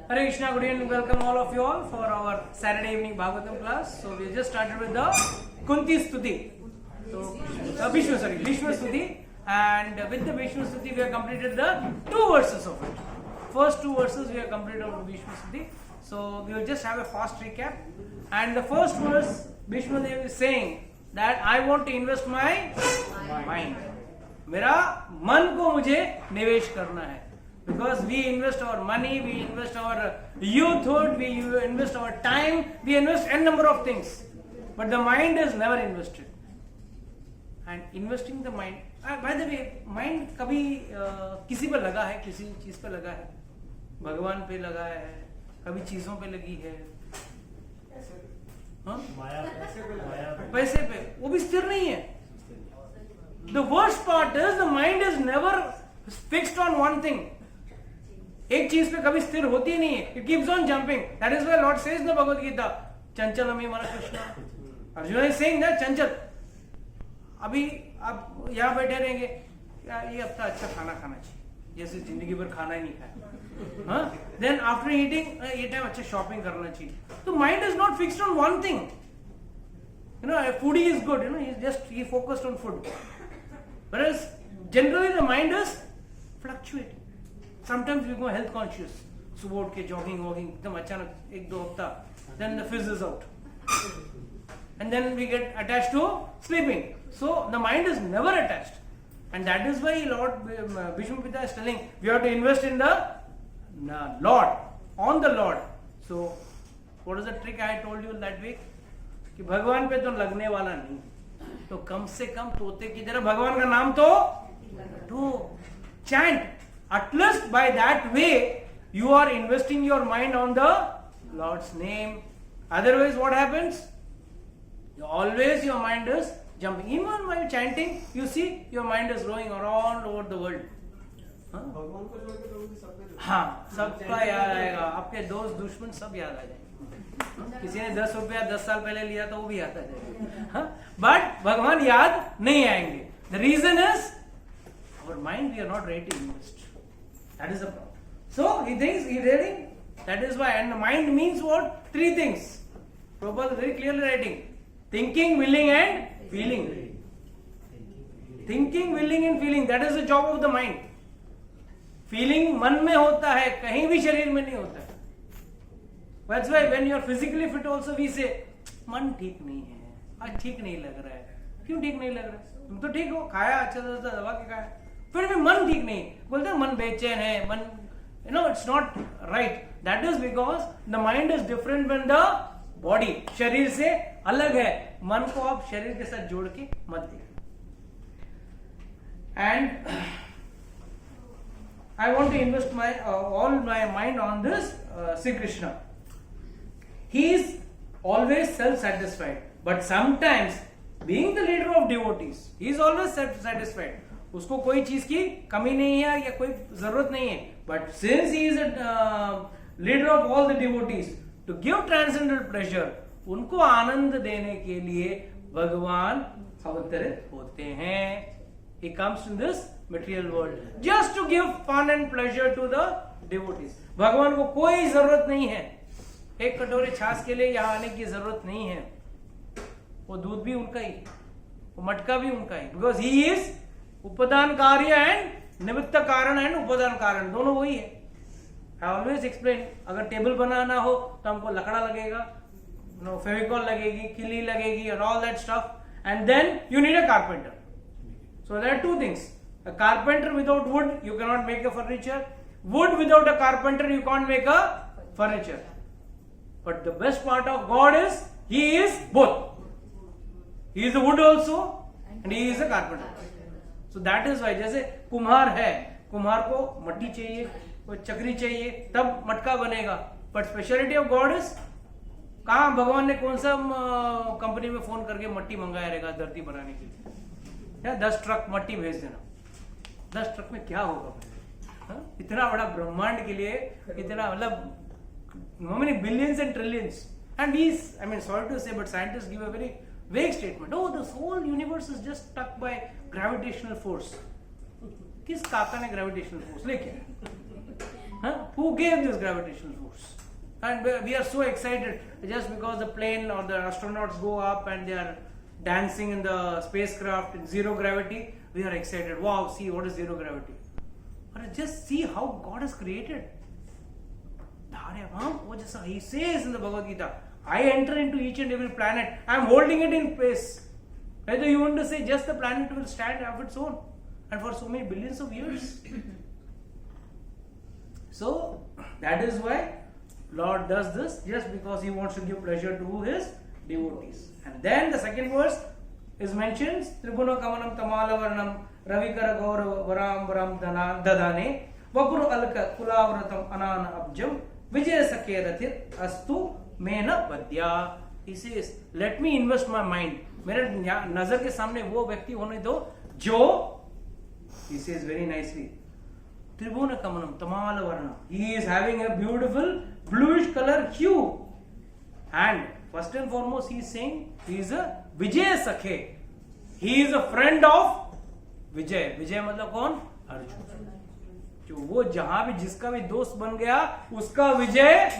Hare Krishna, good evening, welcome all of you all for our Saturday evening Bhagavatam class. So we just started with the Kunti Stuti. So Bhishma Stuti, and with the Bhishma Stuti we have completed the 2 verses of it. First 2 verses we have completed of the Bhishma Stuti. So we will just have a fast recap. And the first verse, Bhishma Dev is saying that I want to invest my mind. मेरा मन को मुझे निवेश करना है. Because we invest our money, we invest our youthhood, we invest our time, we invest n number of things. But the mind is never invested. And investing the mind, by the way, mind कभी किसी पे लगा है, किसी चीज पे लगा है, भगवान पे लगा है, कभी चीजों पे लगी है, पैसे पे, वो भी स्थिर नहीं है. The worst part is the mind is never fixed on one thing. एक चीज पे कभी स्थिर होती नहीं है. It keeps on jumping. That is why Lord says in the Bhagavad Gita, चंचलमि मन Krishna. Arjuna is saying that चंचल. अभी आप यहाँ बैठे रहेंगे, ये हफ्ता अच्छा खाना खाना चाहिए, जैसे जिंदगी भर खाना ही नहीं खाया. हाँ? Then after eating, ये टाइम अच्छा शॉपिंग करना चाहिए. तो mind is not fixed on one thing. You know, a foodie is good. You know, he focused on food. Whereas generally the mind is fluctuating. Sometimes we go health conscious. सुबह उठ के jogging, एकदम अचानक 1-2 हफ्ता, then the fizz is out, and then we get attached to sleeping. So the mind is never attached, and that is why Lord Bhishma Pita is telling we have to invest in the Lord, on the Lord. So what is the trick I told you that week? कि भगवान पे तो लगने वाला नहीं, तो कम से कम तोते की तरह भगवान का नाम तो chant. At least by that way you are investing your mind on the Lord's name. Otherwise what happens? Always your mind is jumping. Even while chanting, you see your mind is roaming around over the world. हाँ, सबका याद आएगा, आपके दोस्त दुश्मन सब याद आ जाएंगे. किसी ने 10 रुपया 10 साल पहले लिया तो वो भी याद आ जाएगा. बट भगवान याद नहीं आएंगे. The reason is our mind we are not ready to invest. That is the problem. So he thinks, he reading, that is why. And mind means what? 3 things. Prabhupada is very clearly writing. Thinking, willing and feeling. Thinking, willing and feeling. That is the job of the mind. Feeling मन में होता है, कहीं भी शरीर में नहीं होता है. That's why when you are physically fit also we say, मन ठीक नहीं है, आज ठीक नहीं लग रहा है. क्यों ठीक नहीं लग रहा है? तुम तो ठीक हो, खाया अच्छा सा दवा के खाया, फिर भी मन ठीक नहीं. बोलते हैं मन बेचैन है, मन, you know, it's not right. That is because the mind is different when the body, शरीर से अलग है. मन को आप शरीर के साथ जोड़ के मत देखिए. And I want to invest my all my mind on this Sri Krishna. He is always self-satisfied, but sometimes being the leader of devotees, he is always self-satisfied. उसको कोई चीज की कमी नहीं है या कोई जरूरत नहीं है. But since he is a leader of all the devotees, to give transcendental pleasure, उनको आनंद देने के लिए भगवान अवतरित होते हैं. He comes in this material world just to give fun and pleasure to the devotees. भगवान को कोई जरूरत नहीं है, एक कटोरे छाछ के लिए यहाँ आने की जरूरत नहीं है. वो दूध भी उनका ही, वो मटका भी उनका ही. Because he is उपादान कार्य एंड निमित्त कारण एंड उपादान कारण, दोनों वही है. आई ऑलवेज एक्सप्लेन, अगर टेबल बनाना हो तो हमको लकड़ा लगेगा, फेविकॉल लगेगी, किली लगेगी and all that stuff, and then you need a carpenter. So there are 2 things. A carpenter without wood you cannot make a furniture. Wood without a carpenter you can't make a furniture. But the best part of God is he is both. He is the wood also and he is a carpenter. So that is why, जैसे कुम्हार है, कुम्हार को मट्टी चाहिए, कोई चक्री चाहिए, तब मटका बनेगा. But speciality of God is, कहाँ भगवान ने कौन सा कंपनी में फोन करके मट्टी मंगाया रहेगा धरती बनाने के लिए? या 10 ट्रक मट्टी भेज देना. 10 ट्रक में क्या होगा? इतना बड़ा ब्रह्मांड के लिए इतना, मतलब how many billions and trillions. And these, I mean, sorry to say, but scientists give a very vague statement. Oh, this whole universe is just stuck by gravitational force. किस काका ने gravitational force लेके? Who gave this gravitational force? And we are so excited just because the plane or the astronauts go up and they are dancing in the spacecraft in zero gravity. We are excited. Wow, see what is zero gravity. But just see how God has created. He says in the Bhagavad Gita, I enter into each and every planet. I am holding it in place. Whether you want to say just the planet will stand of its own and for so many billions of years. So that is why Lord does this, just because He wants to give pleasure to His devotees. And then the second verse is mentioned, Tribuna Kamanam Tamala Varnam Ravikara Gaurav Varam Varam Dadane Vapuru Alka Kulavratam Anana Abjam Vijay Sakerathir Astu Mena Badya. He says, let me invest my mind. मेरे नजर के सामने वो व्यक्ति होने दो जो, he says very nicely, Tribuna Kamanam Tamala Varna. He is having a beautiful bluish color hue. And first and foremost, he is saying he is a Vijay Sakhe. He is a friend of Vijay. Vijay मतलब कौन? अर्जुन. जो वो जहां भी जिसका भी दोस्त बन गया उसका विजय.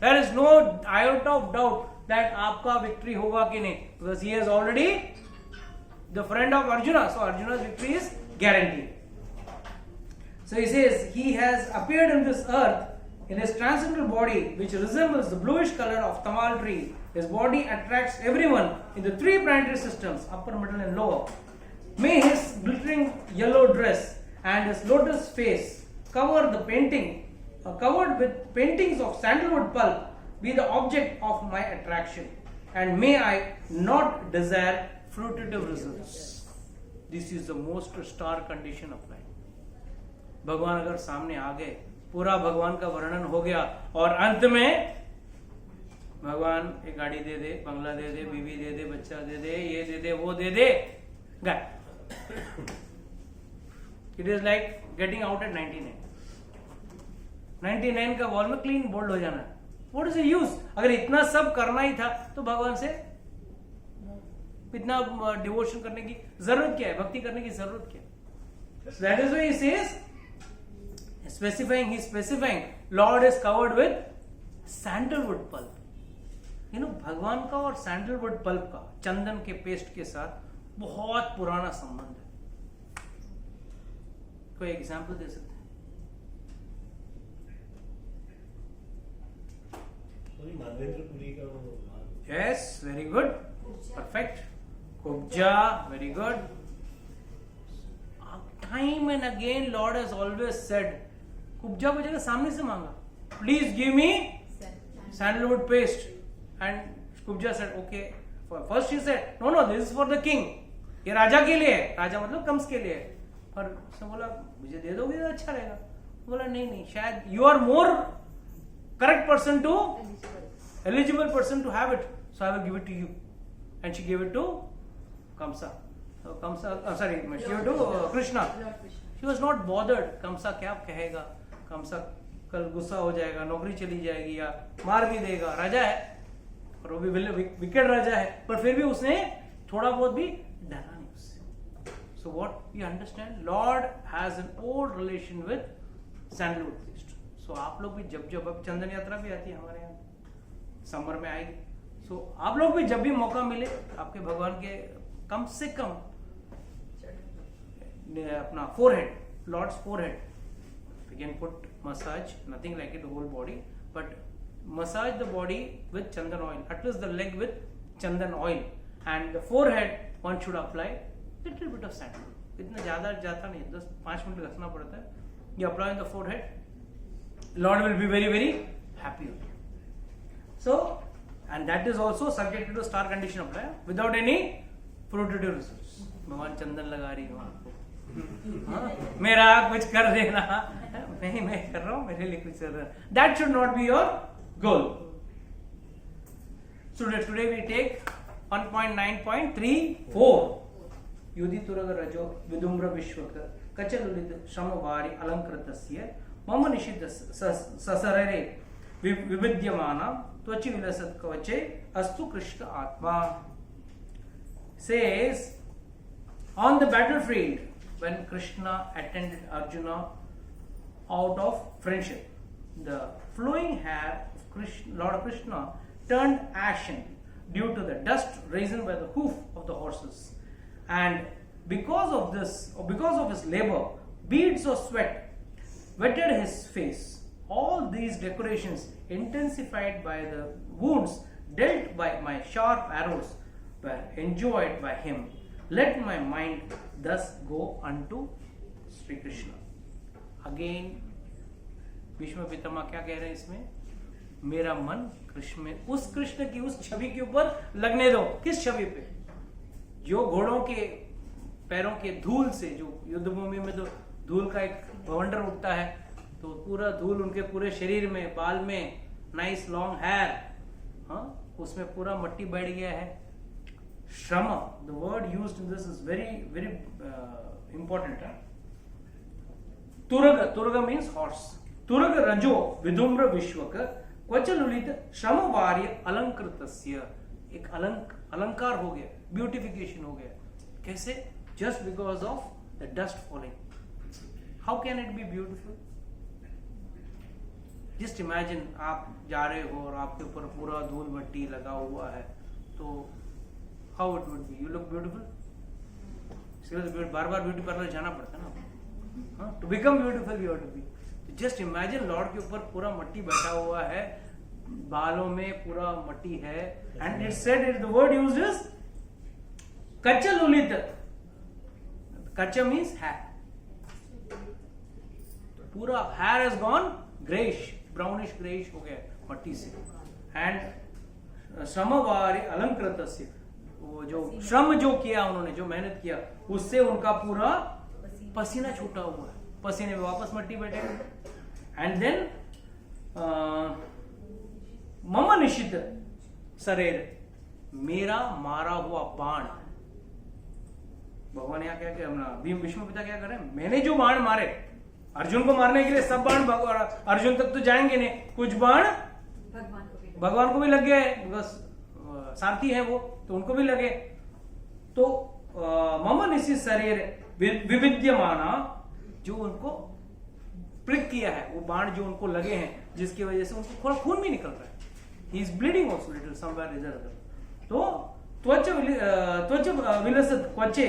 There is no iota of doubt that आपका victory होगा कि नहीं, because he is already the friend of Arjuna. So Arjuna's victory is guaranteed. So he says he has appeared in this earth in his transcendental body, which resembles the bluish color of tamal tree. His body attracts everyone in the three planetary systems, upper, middle and lower. May his glittering yellow dress and his lotus face covered with paintings of sandalwood pulp be the object of my attraction, and may I not desire fruitive results. This is the most star condition of life. भगवान अगर सामने आ गए, पूरा भगवान का वर्णन हो गया और अंत में भगवान एक गाड़ी दे दे, बंगला दे दे, बीवी दे दे, बच्चा दे दे, ये दे दे, वो दे दे, गए. It is like getting out at 99. 99 का वॉल में क्लीन बोल्ड हो जाना. What is the use? अगर इतना सब करना ही था तो भगवान से इतना डिवोशन करने की जरूरत क्या है, भक्ति करने की जरूरत क्या है? So that is why he says, he's specifying, Lord is covered with sandalwood pulp. You know, भगवान का और सैंडलवुड पल्प का, चंदन के पेस्ट के साथ बहुत पुराना संबंध है. कोई एग्जाम्पल दे सकते हैं? Yes, very good, perfect. Kubja, very good. Time and again, Lord has always said, Kubja को जगह सामने से मांगा, please give me sandalwood paste. And Kubja said, okay. First he said, no, this is for the king. ये राजा के लिए है. राजा मतलब कंस के लिए है. पर उसने बोला, मुझे दे दोगे तो अच्छा रहेगा. बोला नहीं, शायद you are more correct person to, eligible person to have it. So I will give it to you. And she gave it to Kamsa. She gave it to Krishna. She was not bothered. Kamsa क्या कहेगा? Kamsa कल गुस्सा हो जाएगा, नौकरी चली जाएगी या मार भी देगा. राजा है और वो भी विकेट राजा है, पर फिर भी उसने थोड़ा बहुत भी डरा नहीं उससे. So what we understand, Lord has an old relation with sandalwood paste. So आप लोग भी जब अब चंदन यात्रा भी आती है हमारे यहाँ, समर में आएगी. So आप लोग भी जब भी मौका मिले आपके भगवान के कम से कम अपना forehead, Lord's forehead, we can put massage, nothing like it, the whole body, but massage the body with chandan oil, at least the leg with chandan oil, and the forehead one should apply little bit of sandalwood. इतना ज़्यादा जाता नहीं, 10-5 minute रखना पड़ता है. You apply on the forehead, Lord will be very very happy with you. So, and that is also subject to star condition apply without any fruitive results. भगवान चंदन लगा रही हूँ आपको, मेरा कुछ कर देना, नहीं मैं कर रहा हूँ, मेरे लिए कुछ कर रहा. That should not be your goal. So today we take 1.9.34. युधि तुरग रजो विदुम्र विश्वक कचलुलित श्रमवारी अलंकृतस्य मम निषिद्ध ससररे विविद्यमान त्वचि विलसत् कवचे अस्तु कृष्ण आत्मा. Says on the battlefield when Krishna attended Arjuna out of friendship. The flowing hair of Krishna, Lord Krishna turned ashen due to the dust risen by the hoof of the horses. And because of this, or because of his labor, beads of sweat wetted his face. All these decorations, intensified by the wounds dealt by my sharp arrows, were enjoyed by him. Let my mind thus go unto Sri Krishna. Again, Bhishma Pitamah क्या कह रहे हैं इसमें? मेरा मन कृष्ण में, उस कृष्ण की उस छवि के ऊपर लगने दो. किस छवि पे? जो घोड़ों के पैरों के धूल से, जो युद्ध भूमि में तो धूल का एक भवंडर उठता है, तो पूरा धूल उनके पूरे शरीर में, बाल में, नाइस लॉन्ग हेयर, हाँ, उसमें पूरा मट्टी बैठ गया है. श्रम, the word used in this is very very important. तुरग, तुरग मीन्स हॉर्स. तुरग रजो विधुम्र विश्वक क्वचलुलित श्रम वार्य अलंकृतस्य. एक अलंकार हो गया, ब्यूटिफिकेशन हो गया. कैसे? Just because of the dust falling. How can it be beautiful? Just imagine, आप जा रहे हो और आपके ऊपर पूरा धूल मिट्टी लगा हुआ है, तो how it would be? You look beautiful. बार बार ब्यूटी पार्लर जाना पड़ता है ना, to become beautiful you have to be. Just imagine, Lord के ऊपर पूरा मट्टी बैठा हुआ है, बालों में पूरा मट्टी है, and it said, it the word used is कचलुलित. कच मीन्स हेयर. पूरा hair has gone greyish, brownish greyish हो गया मट्टी से. एंड श्रमवार्य अलंकृतस्य, वो जो श्रम जो किया उन्होंने, जो मेहनत किया, उससे उनका पूरा पसीना छूटा हुआ है. पसीने में वापस मट्टी बैठेगा. एंड देन मम निशित शरीर, मेरा मारा हुआ बाण. भगवान यहाँ क्या भीम भीष्म पिता क्या कर रहे हैं? मैंने जो बाण मारे, अर्जुन को मारने के लिए सब बाण अर्जुन तक तो जाएंगे नहीं, कुछ बाण भगवान को भी लग गए, बस सारथी है वो, तो उनको भी लगे. तो मम निशित शरीर विविद्यमाना, जो उनको प्रिक किया है, वो बाण जो उनको लगे हैं, जिसकी वजह से उनको थोड़ा खून भी निकल रहा है. He is bleeding also little somewhere इधर उधर. तो त्वच विलसत क्वचे,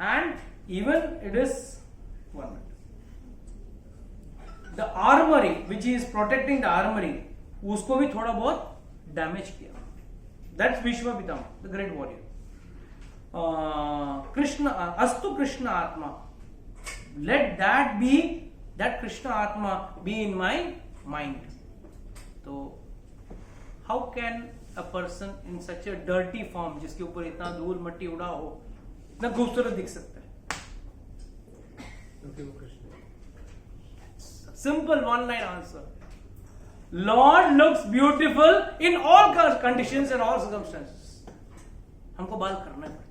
and even it is one minute, the armoury which is protecting the armoury, उसको भी थोड़ा बहुत डैमेज किया. That's Bhishma Pitamah, the great warrior. Krishna अस्तु कृष्ण आत्मा, let that be, that Krishna Atma be in my mind. So how can a person in such a dirty form, जिसके ऊपर इतना धूल मट्टी उड़ा हो, इतना खूबसूरत दिख सकता है? Simple one line answer. Lord looks beautiful in all conditions and all circumstances. हमको बाल करना पड़ता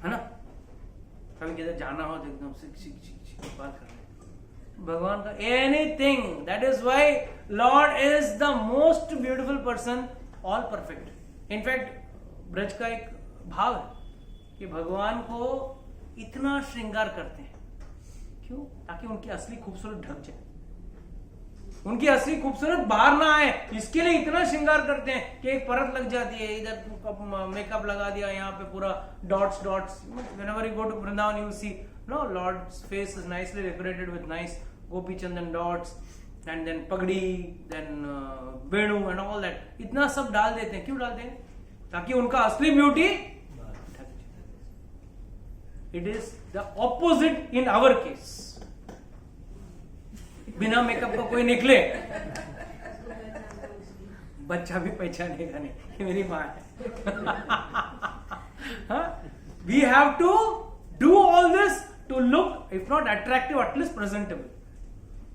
है ना? कभी किधर जाना हो तो एकदम से बाल करना. भगवान का anything. That is why Lord is the most beautiful person, all perfect. In fact Braj का एक भाव है कि भगवान को इतना श्रृंगार करते हैं. क्यों? ताकि उनकी असली खूबसूरत ढक जाए, उनकी असली खूबसूरत बाहर ना आए. इसके लिए इतना श्रृंगार करते हैं कि एक परत लग जाती है, इधर मेकअप लगा दिया, यहाँ पे पूरा dots dots. Whenever you go to Vrindavan you see no, lord's face is nicely decorated with nice gopi chandan dots, and then pagdi, then वेणु एंड ऑल दैट. इतना सब डाल देते हैं. क्यों डालते हैं? ताकि उनका असली beauty. It is the opposite in our case. बिना मेकअप का कोई निकले, बच्चा भी पहचानेगा नहीं कि मेरी माँ है. We have to do all this to look, if not attractive, at least presentable.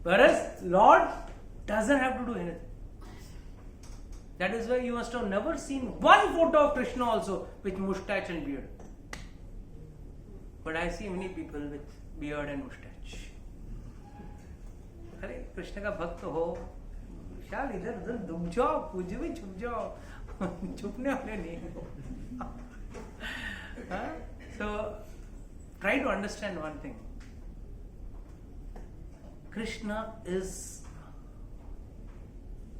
Whereas Lord doesn't have to do anything. That is why you must have never seen one photo of Krishna also with mustache and beard. But I see many people with beard and mustache. अरे कृष्ण का भक्त हो, शायद इधर उधर दुब जाओ, कुछ भी छुप जाओ, छुपने वाले नहीं हो. So try to understand one thing. Krishna is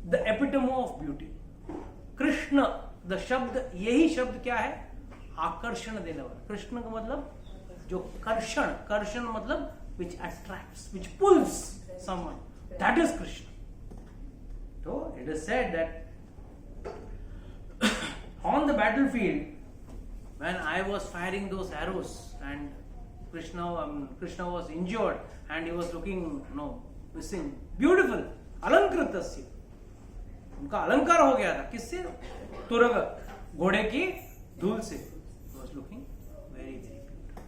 the epitome of beauty. Krishna the शब्द, यही शब्द क्या है? आकर्षण देने वाला. कृष्ण का मतलब जो कर्षण, कर्षण मतलब which attracts, which pulls someone, that is Krishna. So it is said that on the battlefield when I was firing those arrows and Krishna was injured and he was looking missing, beautiful, alankritasya, उनका अलंकार हो गया था. किससे? तुरग, घोड़े की धूल से. He was looking very very beautiful.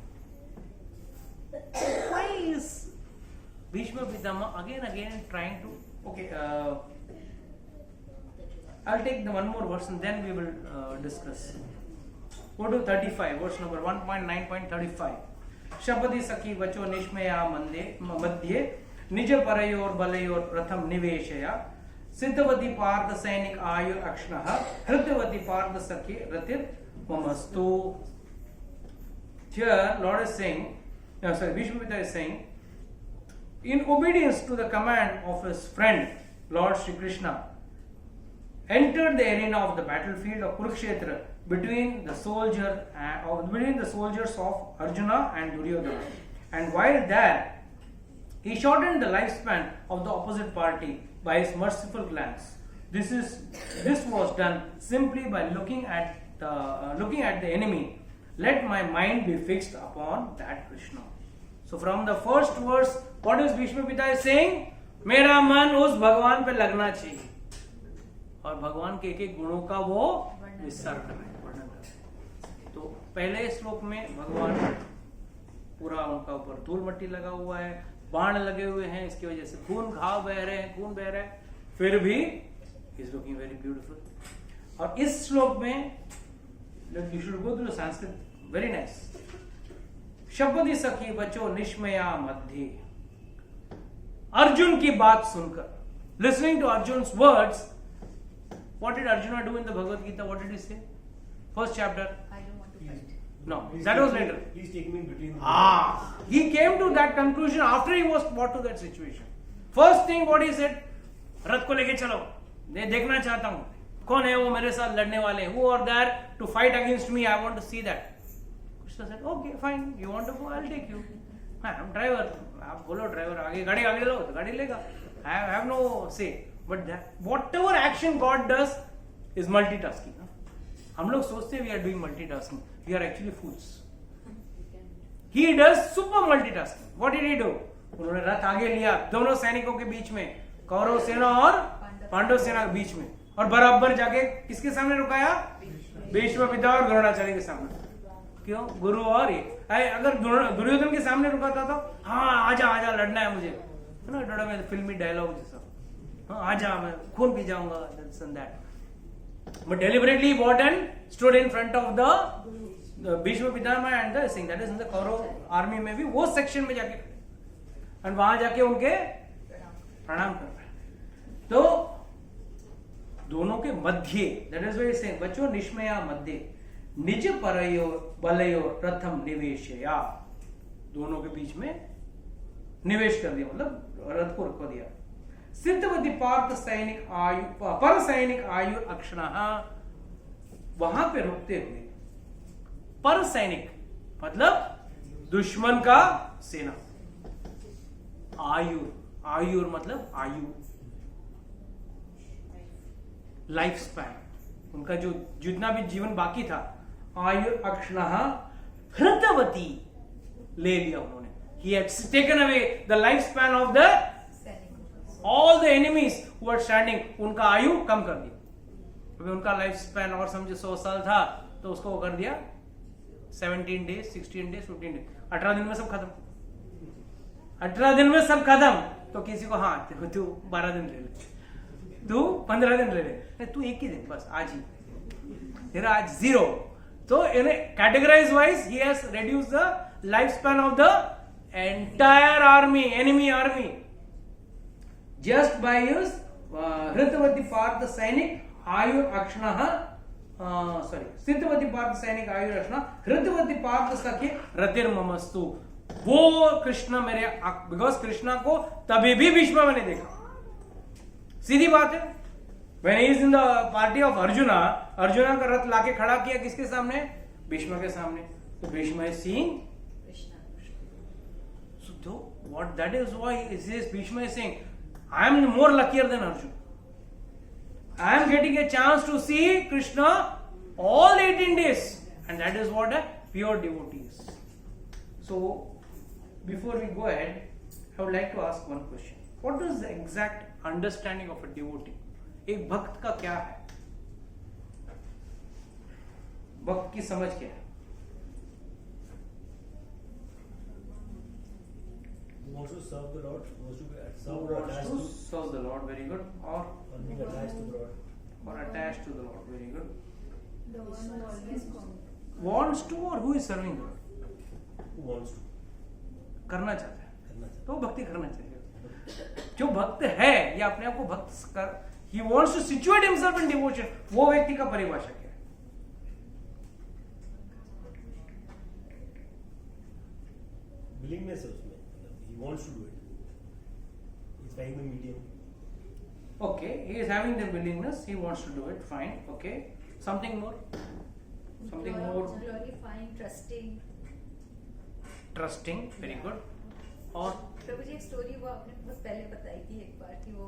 Why is Bhishma Pitama again trying to? Okay, I'll take the one more verse and then we will discuss. Go to 35, verse number 1.9.35. शपथि सखी वचो निष्मया मध्य निज परयोर बलयोर प्रथम निवेशया सिद्धवती पार्थ सैनिक आयुर अक्षणः हृदयवती पार्थ सखी रतिर ममस्तु. Here Lord is saying, Bhishma Pitama is saying, in obedience to the command of his friend Lord Shri Krishna, entered the arena of the battlefield of Kurukshetra between the soldiers of Arjuna and Duryodhana, and while there he shortened the lifespan of the opposite party by his merciful glance. This was done simply by looking at the enemy. Let my mind be fixed upon that Krishna. So from the first verse, what is Bhishma Pitama saying? मेरा मन उस भगवान पे लगना चाहिए और भगवान के एक एक गुणों का वो विस्तार कर रहे हैं, वर्णन कर रहे हैं. तो पहले श्लोक में भगवान पूरा उनका ऊपर धूल मट्टी लगा हुआ है, बाण लगे हुए हैं, इसकी वजह से खून घाव बह रहे हैं, खून बह रहा है, फिर भी he is looking very beautiful. और इस श्लोक में you should go through Sanskrit, very nice. शपथि सखी बचो निष्मया मध्य. अर्जुन की बात सुनकर, listening to Arjun's words, what did Arjuna do in the Bhagavad Gita? What did he say? First chapter. I don't want to fight. No, that was later. Please take me in between. He came to that conclusion after he was brought to that situation. First thing what he said, रथ को लेके चलो, मैं देखना चाहता हूँ कौन है वो मेरे साथ लड़ने वाले, who are there to fight against me, I want to see that. Krishna said, okay fine, you want to go, I'll take you. I am driver, आप बोलो ड्राइवर, आगे गाड़ी आगे लो तो गाड़ी लेगा. I have no say. But that whatever action God does is multitasking. हम लोग सोचते हैं we are doing multitasking. We are actually fools. He does super multitasking. What did he do? उन्होंने रथ आगे लिया दोनों सैनिकों के बीच में, कौरव सेना और पांडव सेना के बीच में, और बराबर जाके किसके सामने रुकाया? भीष्म पिता और द्रोणाचार्य के सामने. क्यों? गुरु और ये. अगर दुर्योधन के सामने रुका था तो हाँ आजा आजा लड़ना है मुझे, है ना, थोड़ा में फिल्मी डायलॉग जैसा, हाँ आजा मैं खून पी जाऊंगा, this and that. But deliberately bought and stood in front of the Bhishma Pitama and the thing, that is in the Kaurav army में भी वो सेक्शन में जाके और वहां जाके उनके प्रणाम कर रहे हैं. तो दोनों के मध्य, that is why saying बच्चों निष्मया मध्य निज परयो बलयो प्रथम निवेशया, दोनों के बीच में निवेश कर दिया, मतलब रथ को रखवा दिया. सिद्धवती पार्थ सैनिक आयु पर सैनिक आयु अक्षणः, वहां पे रुकते हुए. पर सैनिक मतलब दुश्मन का सेना. आयु, आयुर मतलब आयु, लाइफ स्पैन, उनका जो जितना भी जीवन बाकी था. आयु अक्षणः हृतवती, ले लिया उन्होंने. He had taken away the lifespan of the all the enemies who were standing. उनका आयु कम कर दिया. अभी उनका लाइफ स्पैन और समझे 100 साल था तो उसको कर दिया 17 days, 16 days, 15 days. 18 दिन में सब खत्म. 18 दिन में सब खत्म. तो किसी को हाँ तू 12 दिन ले ले, तू 15 दिन ले ले, तू एक ही दिन बस आज ही, तेरा आज 0. तो इन्हें categorize wise he has reduced the lifespan of the entire army, enemy army, just by his हृतवती Partha सैनिक आयु अक्षणः, सिद्धवती पार्थ सैनिक आयु अक्षणः हृतवती पार्थ सखी रतिर ममस्तु. वो कृष्ण मेरे, बिकॉज कृष्णा को तभी भी भीष्म मैंने देखा, सीधी बात है। When he is in the party of arjuna, arjuna का रथ लाके खड़ा किया किसके सामने? भीष्म के सामने। तो Bhishma is seeing so what that is why Bhishma is saying, I am more luckier than Arjuna. I am getting a chance to see Krishna all 18 days, and that is what a pure devotee is. So before we go ahead, I would like to ask one question. What is the exact understanding of a devotee? एक भक्त का क्या है? भक्त की समझ क्या है? Who wants to serve the Lord, who wants to serve the Lord, very good. Or being attached to the Lord. Or attached to the Lord, very good. The one who always Wants to, or who is serving the Lord? Who wants to? करना चाहता है, करना चाहता तो भक्ति करना चाहिए। जो भक्त है या अपने आप को भक्त कर, he wants to situate himself in devotion, वो व्यक्ति का परिभाषा क्या है? willingness है उसमें, he wants to do it. He's finding the medium. Okay, he is having the willingness, he wants to do it, fine, okay. Something more? Something more? glorifying, trusting. Trusting, very good. और तो मुझे एक story वो आपने बहुत पहले बताई थी एक बार कि वो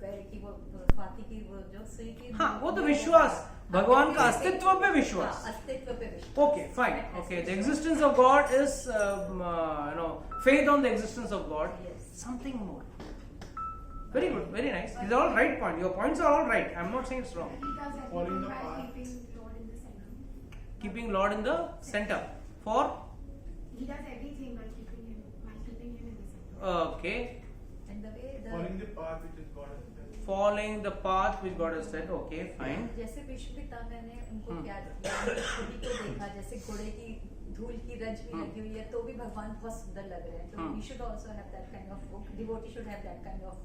गए कि वो फाती की वो जो सुई की, हाँ, वो तो विश्वास, भगवान का अस्तित्व पे विश्वास। अस्तित्व पे विश्वास। Okay, fine. Okay, the existence of God is, faith on the existence of God. Yes. Something more. Very good, very nice. These are all right points. Your points are all right. I'm not saying it's wrong. Following the path. Keeping Lord in the center. For? He does everything by keeping him in the center. Okay. And the way the Following the path which is God has said. Following the path which God has said. Okay, fine. जैसे विश्व पिता मैंने उनको क्या खुदी को देखा, जैसे घोड़े की धूल की रज भी लगी हुई है तो भी भगवान बहुत सुंदर लग रहे हैं। तो we should also have that kind of, devotee should have that kind of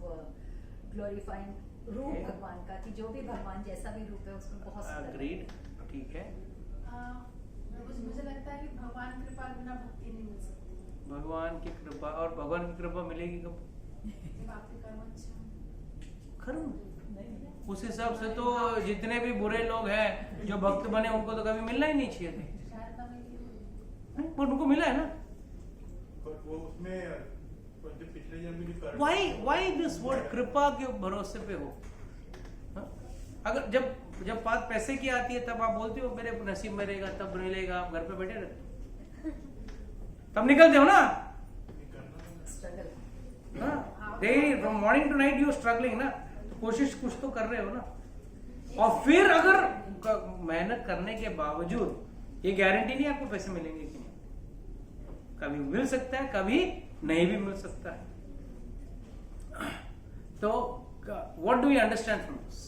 glorifying रूप भगवान का, कि जो भी भगवान जैसा भी रूप है उसमें बहुत सुंदर। Agreed. ठीक है। मुझे लगता है कि भगवान की कृपा बिना भक्ति नहीं मिल सकती। भगवान की कृपा, और भगवान की कृपा मिलेगी कब? जब आपके कर्म अच्छे हों। कर्म, उस हिसाब से तो जितने भी बुरे लोग हैं जो भक्त बने उनको तो कभी मिलना ही नहीं चाहिए थे, शायद ना मिली हो। पर उनको मिला है ना। But वो उसमें जो पिछले जन्म में जो कर्म Why this word कृपा के भरोसे पे हो? हाँ? अगर जब बात पैसे की आती है तब आप बोलते हो मेरे नसीब में रहेगा तब मिलेगा, आप घर पे बैठे रहते हो, तब निकलते हो ना। स्ट्रगल। हाँ, daily from morning to night you struggling ना, तो कोशिश कुछ तो कर रहे हो ना। और फिर अगर मेहनत करने के बावजूद ये गारंटी नहीं आपको पैसे मिलेंगे कि नहीं, कभी मिल सकता है कभी नहीं भी मिल सकता है। तो what do you understand from this?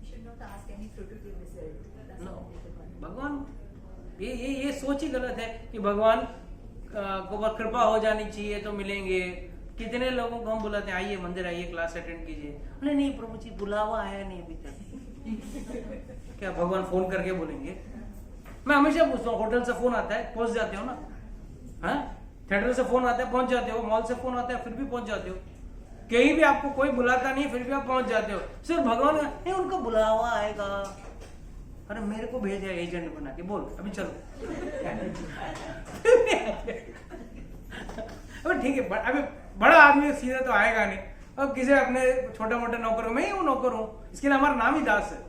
should not ask any fruitive result. That's No. what they want. भगवान ये सोच ही गलत है कि भगवान को बस कृपा हो जानी चाहिए तो मिलेंगे। कितने लोगों को हम बुलाते हैं आइए मंदिर आइए क्लास अटेंड कीजिए, अरे नहीं प्रभु जी बुलावा आया नहीं अभी तक। क्या भगवान फोन करके बोलेंगे? मैं हमेशा पूछता हूँ, होटल से फोन आता है पहुंच जाते हो ना? हाँ, थिएटर से फोन आता है पहुंच जाते हो, मॉल से फोन आता है फिर भी पहुंच जाते हो, कहीं भी आपको कोई बुलाता नहीं फिर भी आप पहुंच जाते हो। सिर्फ भगवान नहीं, उनका बुलावा आएगा, अरे मेरे को भेजा एजेंट बना के, बोल अभी चलो। अबे ठीक है, अभी बड़ा आदमी सीधा तो आएगा नहीं, अब किसी अपने छोटे मोटे नौकर में ही वो नौकर हूं, इसके लिए हमारा नाम ही दास है।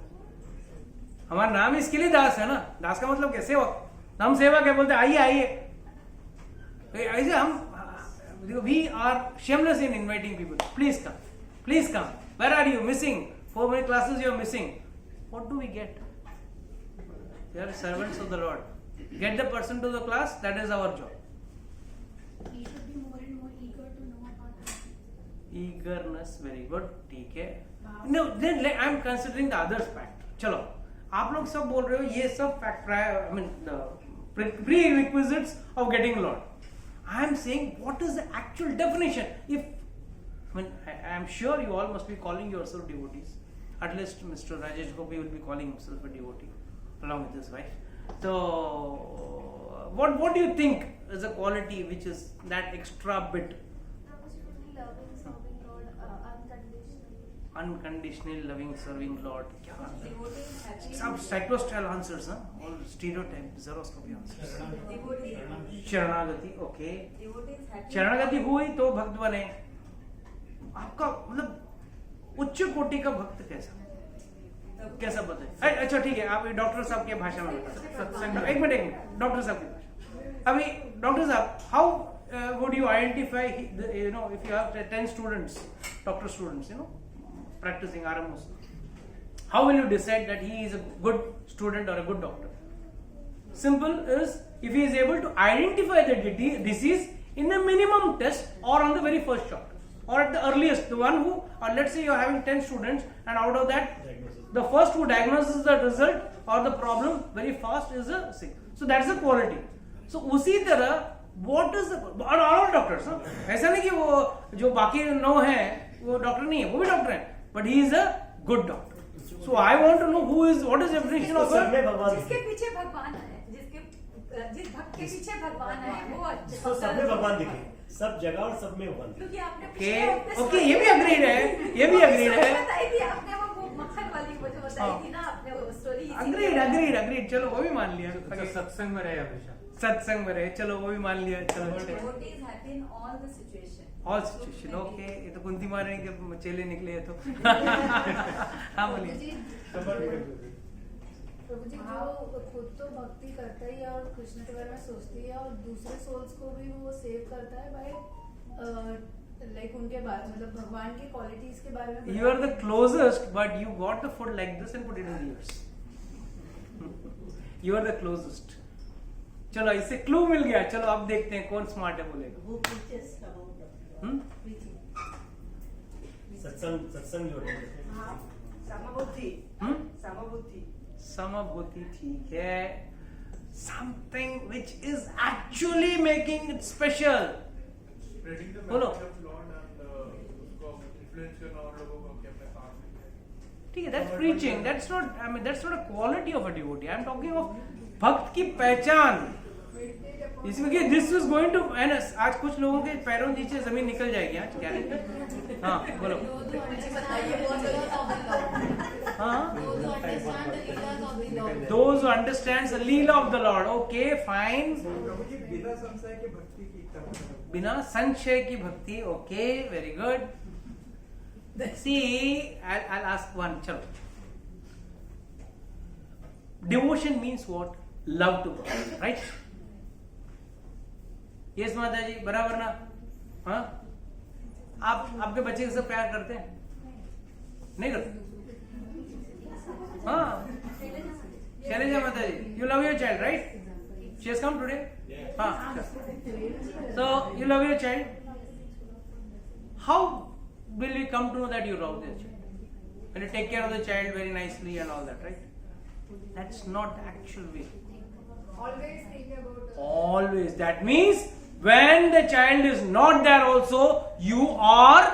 हमारा नाम इसके लिए दास है ना, दास का मतलब क्या? सेवक। हम सेवक है, बोलते आइए आइए। ऐसे हम we are shameless in inviting people. Please come. Where are you missing? 4 many classes you are missing. What do we get? We are servants of the Lord. Get the person to the class. That is our job. He should be more and more eager to know about us. Eagerness, very good. ठीक है. No, then I am considering the other fact. चलो, आप लोग सब बोल रहे हो ये सब fact, I mean the prerequisites of getting Lord. I am saying what is the actual definition? I am sure you all must be calling yourself devotees. At least Mr. Rajesh Gopi will be calling himself a devotee along with his wife. So what do you think is a quality which is that extra bit? Loving, serving Lord, unconditionally. Unconditional loving serving Lord. क्या Devotees happy. सब cyclostyle answers हैं, all stereotype ज़ेरोस्कोपी answers. Devotees शरणागति, okay. happy. शरणागति हुई तो भक्त बने. आपका मतलब उच्च कोटि का भक्त कैसा पता है? अच्छा ठीक है, आप डॉक्टर साहब के भाषा में बता. एक मिनट डॉक्टर साहब की भाषा. अभी डॉक्टर साहब, how would you identify, if you have 10 students, doctor students, practicing RMOs, how will you decide that he is a good student or a good doctor? Simple is, if he is able to identify the disease in the minimum test or on the very first shot, or at the earliest, the one who, or let's say you are having 10 students and out of that, the first who diagnoses the result or the problem very fast is a sick. So that's the quality. So उसी तरह what is the, all doctors, ऐसा नहीं कि वो जो बाकी 9 हैं वो डॉक्टर नहीं है, वो भी डॉक्टर है, but he is a good doctor. So I want to know what is the definition of a, जिसके पीछे भगवान है, जिस भक्त के पीछे भगवान है, वो इसको सब में भगवान दिखे, सब जगह और सब में भगवान दिखे. क्योंकि आपने ओके, ये भी अग्रीड है, ये भी अग्रीड है. बताई थी आपने, वो मक्खन वाली वो जो बताई थी ना आपने, वो स्टोरी. अग्रीड, चलो वो भी मान लिया. सत्संग में रहे हमेशा, सत्संग में रहे, चलो वो भी मान लिया. चलो Devotees happy in all the situation. All situation. Okay, ये तो कुंती महारानी के चेले निकले हैं तो. हाँ बोलिए. प्रभु जी, जो खुद तो भक्ति करता ही है और कृष्ण के बारे में सोचती है और दूसरे सोल्स को भी वो सेव करता है बाय लाइक उनके बारे, मतलब भगवान की क्वालिटीज के बारे में. You are the closest, but you got the food like this and put it in the ears. You are the closest. चलो इससे क्लू मिल गया. चलो अब देखते हैं कौन स्मार्ट है बोलेगा. Who preaches about preaching? सत्संग जो है. हाँ, समबुद्धि. समबुद्धि. समबुद्धि ठीक है. Something which is actually making it special. Spreading the बोलो. message of Lord and उसको influence करना और लोगों को अपने साथ लेके. ठीक है, that's preaching. That's not a quality of a devotee. I am talking of भक्त की पहचान. इसमें कि this is going to, आज कुछ लोगों के पैरों नीचे जमीन निकल जाएगी आज. क्या है? हाँ बोलो. हाँ, those who understands the leela of the Lord. Okay, fine. प्रभु जी बिना संशय के भक्ति की इच्छा. बिना संशय की भक्ति. Okay, very good. See, I'll ask one. चलो. Devotion means what? Love to God, right? Yes, माता जी, बराबर ना? हाँ? आप आपके बच्चे के साथ प्यार करते हैं? नहीं करते? हाँ. शैलेजा माता जी, you love your child, right? She has come today. हाँ. So you love your child. How will you come to know that you love the child? When you take care of the child very nicely and all that, right? That's not the actual way. Always think about. Always. That means when the child is not there also, you are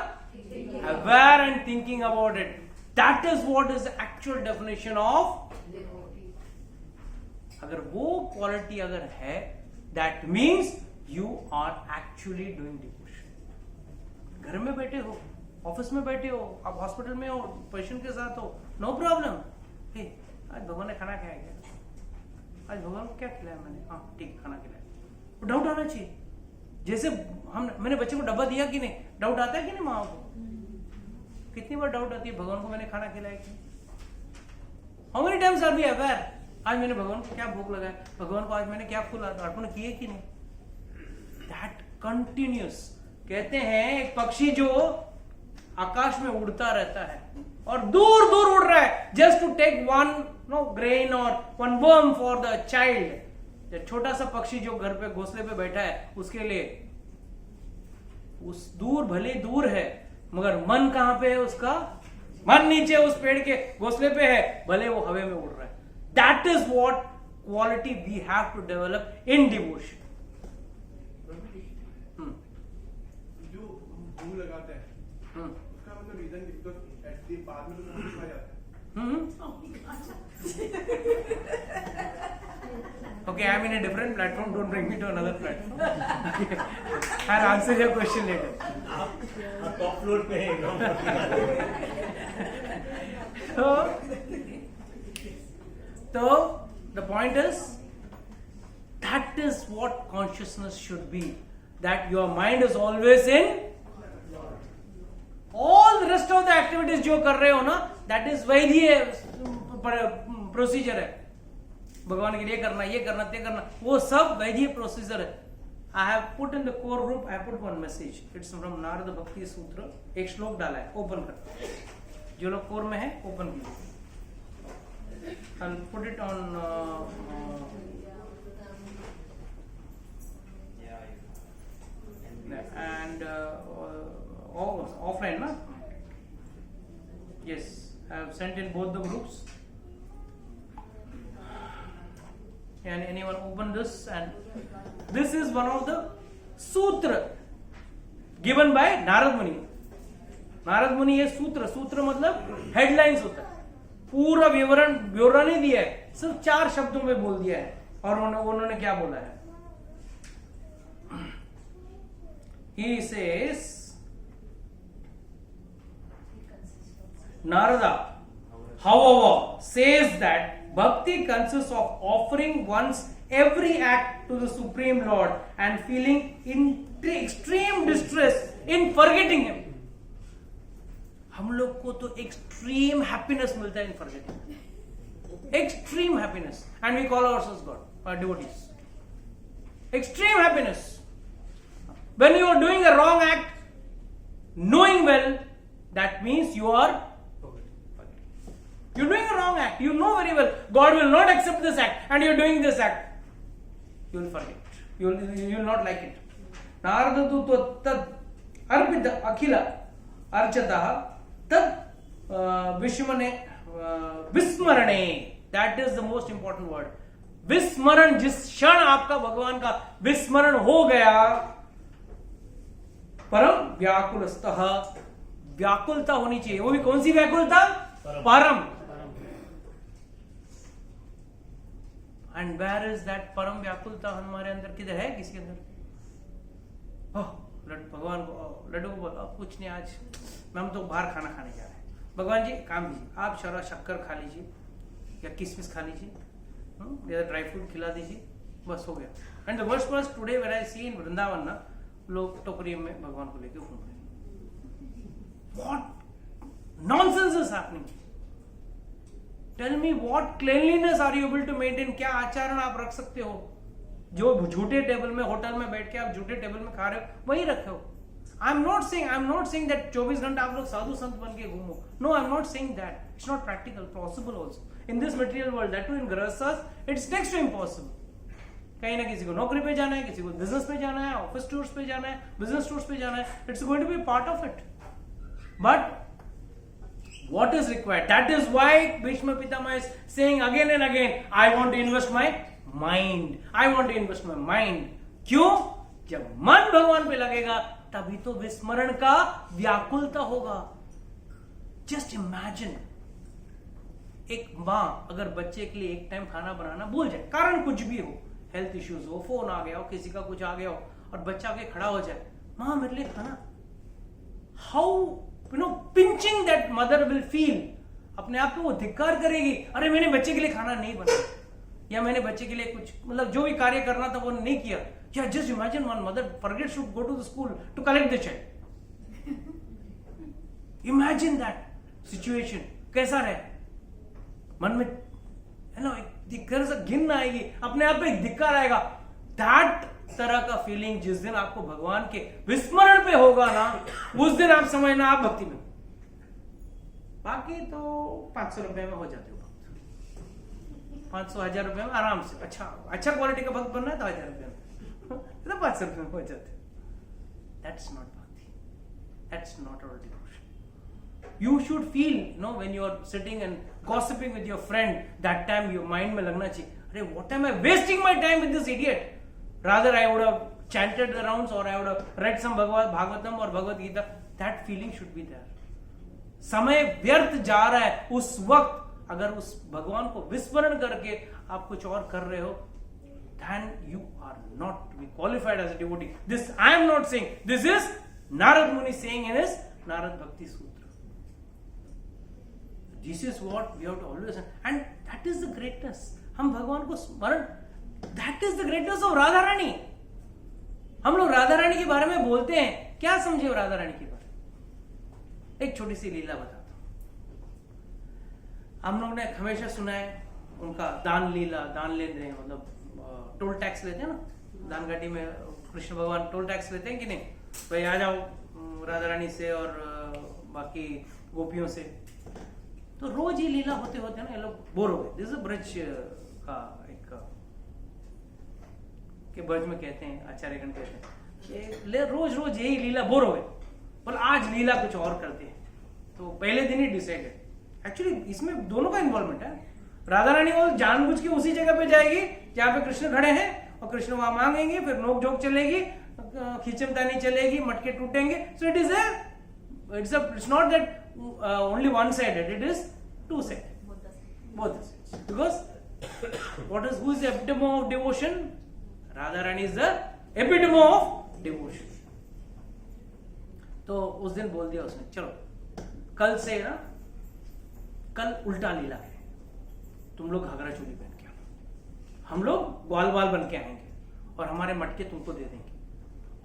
aware and thinking about it. That is what is the actual definition of. अगर वो quality अगर है, that means you are actually doing devotion. घर में बैठे हो, office में बैठे हो, आप हॉस्पिटल में हो, पेशेंट के साथ हो, नो प्रॉब्लम. आज भगवान ने खाना खाया क्या? आज भगवान को क्या खिलाया मैंने? हाँ ठीक, खाना खिलाया. डाउट आना चाहिए. जैसे मैंने बच्चे को डब्बा दिया कि नहीं, डाउट आता है कि नहीं माँ को? कितनी बार डाउट आती है भगवान को मैंने खाना खिलाया कि? How many times are we aware? आज मैंने भगवान को क्या भूख लगाया, भगवान को आज मैंने क्या फूल अर्पण किए कि नहीं? That continuous. कहते हैं एक पक्षी जो आकाश में उड़ता रहता है और दूर दूर उड़ रहा है, just to take one grain और one worm for the child. छोटा सा पक्षी जो घर पे घोंसले पे बैठा है उसके लिए, उस दूर भले दूर है मगर मन कहां पे है उसका? मन नीचे उस पेड़ के घोंसले पे है, भले वो हवे में उड़ रहा है. That is what quality we have to develop in devotion. जो भूख लगाते हैं उसका मतलब रीजन बिकॉज एट बाद में तो खा जाता है. Okay, I'm in a different platform. Don't bring me to another platform. Okay. I'll answer your question later. आप टॉप फ्लोर पे हैं, ground floor पे। So the point is, that is what consciousness should be. That your mind is always in. All the rest of the activities जो कर रहे हो ना, that is वैधीय procedure है. भगवान के लिए करना, ये करना, ते करना, वो सब वैधीय प्रोसीजर है. I have put in the core group, I have put one message. It's from Narad भक्ति सूत्र. एक श्लोक डाला है, ओपन कर. जो लोग कोर में है, ओपन कीजिए. I'll put it on and offline, na? Yes, I have sent in both the groups. Can anyone open this? And this is one of the sutra given by Narad Muni. Narad मुनि ये सूत्र मतलब headlines होता है. पूरा ब्यौरा नहीं दिया है, सिर्फ 4 शब्दों में बोल दिया है. और उन्होंने क्या बोला है? He says, Narada, however, says that bhakti consists of offering one's every act to the Supreme Lord and feeling extreme distress in forgetting Him. हम लोग को तो extreme happiness मिलता है in forgetting. Extreme happiness. And we call ourselves God, our devotees. Extreme happiness. When you are doing a wrong act, knowing well, that means you are you're doing a wrong act. You know very well God will not accept this act, and you're doing this act. You will forget. You will not like it. Narada tu tad arpita akhila archata tad vishmane vismarane. That is the most important word. विस्मरण. जिस क्षण आपका भगवान का विस्मरण हो गया, परम व्याकुलस्तः, व्याकुलता होनी चाहिए. वो भी कौन सी व्याकुलता? परम. एंड वेयर इज दैट परम व्याकुलता? हमारे अंदर किधर है? किसके अंदर? भगवान को, लड्डू को बोला कुछ नहीं, आज हम तो बाहर खाना खाने जा रहे हैं. भगवान जी काम कीजिए, आप शरा शक्कर खा लीजिए या किशमिश खा लीजिए या ड्राई फ्रूट खिला दीजिए, बस हो गया. And the worst was today when I see in Vrindavan ना, लोग टोकरी में भगवान को लेके घूम रहे. What nonsense is happening? Tell me, what cleanliness are you able to maintain? क्या आचरण आप रख सकते हो? जो झूठे टेबल में, होटल में बैठ के आप झूठे टेबल में खा रहे हो, वही रखे हो. I am not saying that 24 घंटा आप लोग साधु संत बन के घूमो. No, I am not saying that. It's not practical, possible also in this material world, that too in गृहस्थास. It's next to impossible. कहीं ना किसी को नौकरी पे जाना है, किसी को बिजनेस पे जाना है, ऑफिस टूर्स पे जाना है, बिजनेस टूर्स पे जाना है. It's going to be part of it. But what is required? That is why Bhishma Pitama is saying again and again, I want to invest my mind. I want to invest my mind. क्यों? जब मन भगवान पे लगेगा तभी तो विस्मरण का व्याकुलता होगा. Just imagine, एक माँ अगर बच्चे के लिए एक टाइम खाना बनाना भूल जाए, कारण कुछ भी हो, हेल्थ इश्यूज हो, फोन आ गया हो, किसी का कुछ आ गया हो, और बच्चा आके खड़ा हो जाए, माँ मेरे लिए खाना. How pinching that mother will feel. अपने आप को वो धिक्कार करेगी, अरे मैंने बच्चे के लिए खाना नहीं बनाया, या मैंने बच्चे के लिए कुछ मतलब जो भी कार्य करना था वो नहीं किया. या just imagine one mother forgets to go to the school to collect the child. Imagine that situation. कैसा रहे मन में, है ना, एक गिन आएगी, अपने आप पे एक धिक्कार आएगा. दैट तरह का फीलिंग जिस दिन आपको भगवान के विस्मरण पे होगा ना, उस दिन आप समझना आप भक्ति में. बाकी तो 500 रुपए में हो जाते हो भक्त. 500-1000 रुपए में आराम से. अच्छा क्वालिटी का भक्त बनना है तो 1000 रुपए में, तो 500 रुपए में हो जाते. That's not bhakti. That's not our devotion. You should feel, when you are sitting and gossiping with your friend, that time your mind में लगना चाहिए, अरे what am I wasting my time with this idiot? Rather I would have chanted the rounds, or I would have read some Bhagavatam or Bhagavad Gita. That feeling should be there. समय व्यर्थ जा रहा है, उस वक्त अगर उस भगवान को विस्मरण करके आप कुछ और कर रहे हो, then you are not to be qualified as a devotee. This I am not saying. This is Narad Muni saying in his Narad Bhakti Sutra. This is what we have to always, and that is the greatness. हम भगवान को स्मरण, that is the greatness of Radha Rani. हम लोग राधा रानी के बारे में बोलते हैं, क्या समझे राधा रानी के बारे में? एक छोटी सी लीला बताता हूं. हम लोग ने हमेशा सुना है उनका दान लीला, दान लेते हैं, मतलब टोल टैक्स लेते हैं ना, दान घाटी में कृष्ण भगवान टोल टैक्स लेते हैं कि नहीं, भाई आ जाओ राधा रानी से और बाकी गोपियों से. तो रोज ये लीला होते होते ना ये लोग बोर हो गए. दिस इज ब्रज का एक के ब्रज में कहते हैं, आचार्यगण कहते हैं रोज रोज यही लीला, बोर हो गए, बोल आज लीला कुछ और करते हैं. तो पहले दिन ही डिसाइडेड. एक्चुअली इसमें दोनों का इन्वॉल्वमेंट है. राधा रानी वो जानबूझ के उसी जगह पे जाएगी जहां पे कृष्ण खड़े हैं, और कृष्ण वहां मांगेंगे, फिर नोक झोंक चलेगी, खींचमतानी चलेगी, मटके टूटेंगे. So it is it's not that only one sided, it is two sided, both the sides. Because what is, who is the epitome of devotion? Radha Rani is the epitome of devotion. तो उस दिन बोल दिया उसने, चलो कल से ना, कल उल्टा लीला है, तुम लोग घाघरा चोली पहन के आओ, हम लोग ग्वाल बाल बन के आएंगे और हमारे मटके तुमको दे देंगे,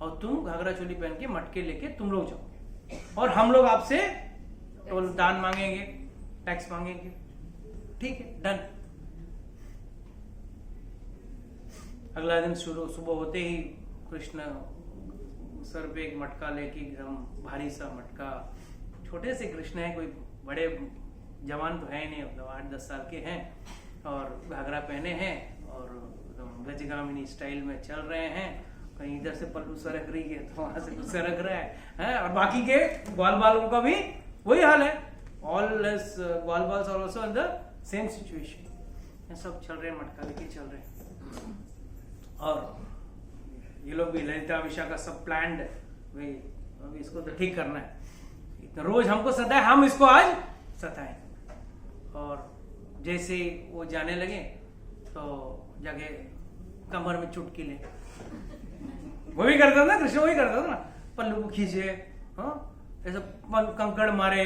और तुम घाघरा चोली पहन के मटके लेके तुम लोग जाओगे, और हम लोग आपसे टोल दान मांगेंगे, टैक्स मांगेंगे. ठीक है, डन. अगला दिन शुरू सुबह होते ही कृष्ण सर पे एक मटका लेके, एकदम भारी सा मटका, छोटे से कृष्ण है, कोई बड़े जवान तो है नहीं, मतलब 8-10 साल के हैं, और घाघरा पहने हैं और एकदम गजगामिनी स्टाइल में चल रहे हैं. कहीं इधर से पल्लू सरक रही है तो वहां से सरक रहा है, और बाकी के ग्वाल बालों का भी वही हाल है. ऑल ग्वाल बाल्स are also in the same situation. सब चल रहे हैं, मटका लेके चल रहे हैं, और ये लोग भी ललिता विशाखा सब प्लान्ड है, भाई अभी इसको तो ठीक करना है, इतना रोज हमको सताए, हम इसको आज सताएं. और जैसे ही वो जाने लगे तो जाके कमर में चुटकी ले, वो भी करता था ना कृष्ण, वही करता था ना, पल्लू को खींचे, ऐसा कंकड़ मारे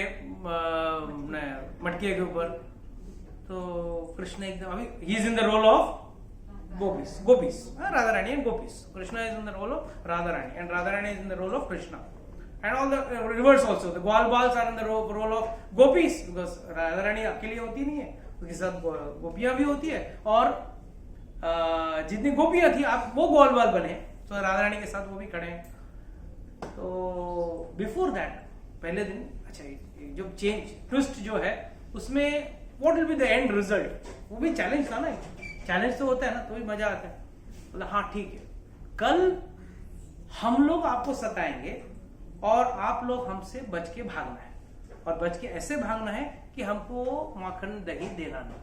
मटके के ऊपर. तो कृष्ण एकदम, अभी he is in the role of gopis, Radha Rani and gopis. Krishna is in the role of Radha Rani and Radha Rani is in the role of Krishna. And all the reverse also, the Gwal Bals are in the role of gopis, because Radha Rani अकेली होती नहीं है, उसके साथ गोपियां भी होती है, और जितनी गोपियां थी आप वो ग्वाल बाल बने, तो राधा रानी के साथ वो भी खड़े हैं. तो बिफोर दैट पहले दिन, अच्छा जो चेंज ट्विस्ट जो है उसमें what will be the end result, वो भी चैलेंज था ना. चैलेंज तो होता है ना, तो भी मजा आता है. मतलब हाँ ठीक है, कल हम लोग आपको सताएंगे और आप लोग हमसे बच के भागना है, और बच के ऐसे भागना है कि हमको माखन दही देना नहीं,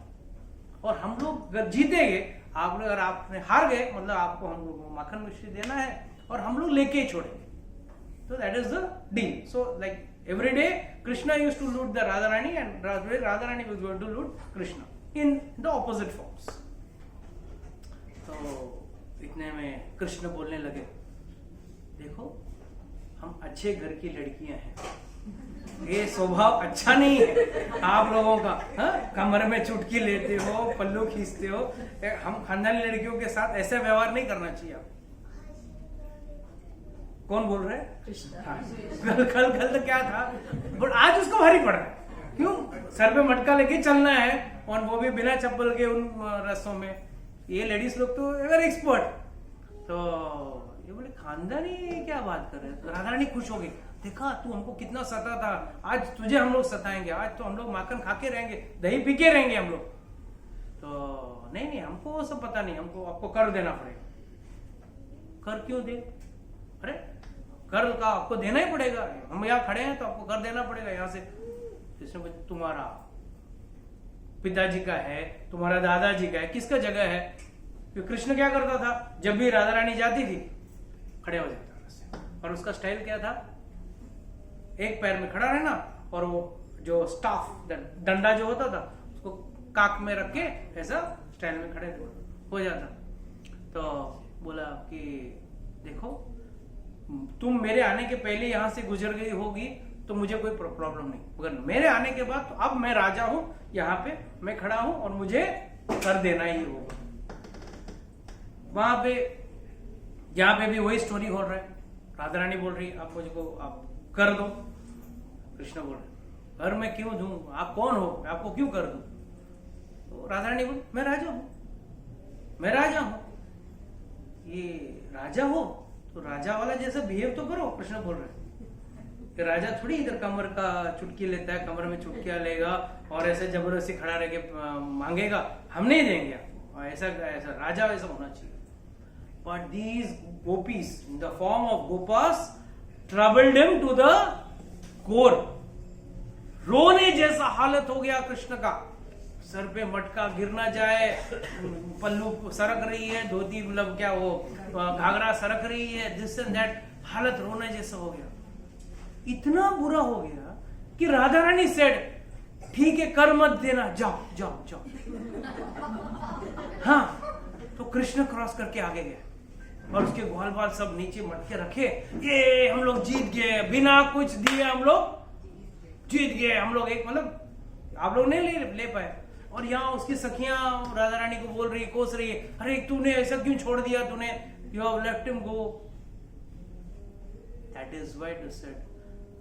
और हम लोग अगर जीतेंगे, आप लोग अगर आपने हार गए, मतलब आपको हम लोग माखन मिश्री देना है और हम लोग लेके ही छोड़ेंगे. तो that is the deal. So like every day Krishna used to loot the Radha Rani, and Radha Rani was going to loot Krishna in the opposite forms. तो इतने में कृष्ण बोलने लगे, देखो हम अच्छे घर की लड़कियां हैं, ये स्वभाव अच्छा नहीं है आप लोगों का. कमर में चुटकी लेते हो, पल्लू खींचते हो, हम खानदानी लड़कियों के साथ ऐसा व्यवहार नहीं करना चाहिए. आप कौन बोल रहे हैं? कल तो क्या था, बट आज उसको भारी पड़ रहा है. क्यों? सर पे मटका लेके चलना है, और वो भी बिना चप्पल के उन रस्तों में. ये लेडीज लोग तो एवर एक्सपर्ट. तो ये बोले खानदानी क्या बात कर रहे हैं. तो राधा रानी खुश हो गई, देखा तू हमको कितना सता था, आज तुझे हम लोग सताएंगे, आज तो हम लोग माखन खा के रहेंगे, दही पी के रहेंगे हम लोग. तो नहीं हमको वो सब पता नहीं, हमको आपको कर देना पड़ेगा. कर क्यों दे? अरे कर का आपको देना ही पड़ेगा, हम यहाँ खड़े हैं तो आपको कर देना पड़ेगा यहाँ से. इसमें तुम्हारा पिताजी का है, तुम्हारा दादाजी का है, किसका जगह है? क्योंकि कृष्ण क्या करता था, जब भी राधा रानी जाती थी खड़े हो जाता था, और उसका स्टाइल क्या था, एक पैर में खड़ा रहना, और वो जो स्टाफ डंडा जो होता था उसको काक में रख के ऐसा स्टाइल में खड़े हो जाता। तो बोला कि देखो तुम मेरे आने के पहले यहां से गुजर गई होगी तो मुझे कोई प्रॉब्लम नहीं, मगर मेरे आने के बाद तो अब मैं राजा हूं, यहाँ पे मैं खड़ा हूं और मुझे कर देना ही होगा। वहां पे यहाँ पे भी वही स्टोरी हो रहा है। राधा रानी बोल रही आप मुझको आप कर दो। कृष्ण बोल रहे घर में क्यों दूं, आप कौन हो, आपको क्यों कर दूं? तो राधा रानी बोल मैं राजा हूं, मैं राजा हूं। ये राजा हो तो राजा वाला जैसा बिहेव तो करो। कृष्ण बोल रहे कि राजा थोड़ी इधर कमर का चुटकी लेता है, कमर में चुटकियां लेगा और ऐसे जबरदस्ती खड़ा रह के मांगेगा, हम नहीं देंगे आपको। ऐसा ऐसा राजा वैसा होना चाहिए। But these gopis in the form of gopas troubled him to the core. रोने जैसा हालत हो गया कृष्ण का, सर पे मटका गिर ना जाए, पल्लू सरक रही है, धोती मतलब क्या वो घाघरा सरक रही है, दिस एंड दैट, हालत रोने जैसा हो गया। इतना बुरा हो गया कि राधा रानी सेड ठीक है कर मत देना, जाओ जाओ जाओ। हाँ, तो कृष्ण क्रॉस करके आगे गए और उसके ग्वाल बाल सब नीचे मटके रखे, ये हम लोग जीत गए, बिना कुछ दिए हम लोग जीत गए, हम लोग एक मतलब आप लोग नहीं ले पाए। और यहाँ उसकी सखियां राधा रानी को बोल रही, कोस रही है, अरे तूने ऐसा क्यों छोड़ दिया, तूने you have left him go. That is why it is said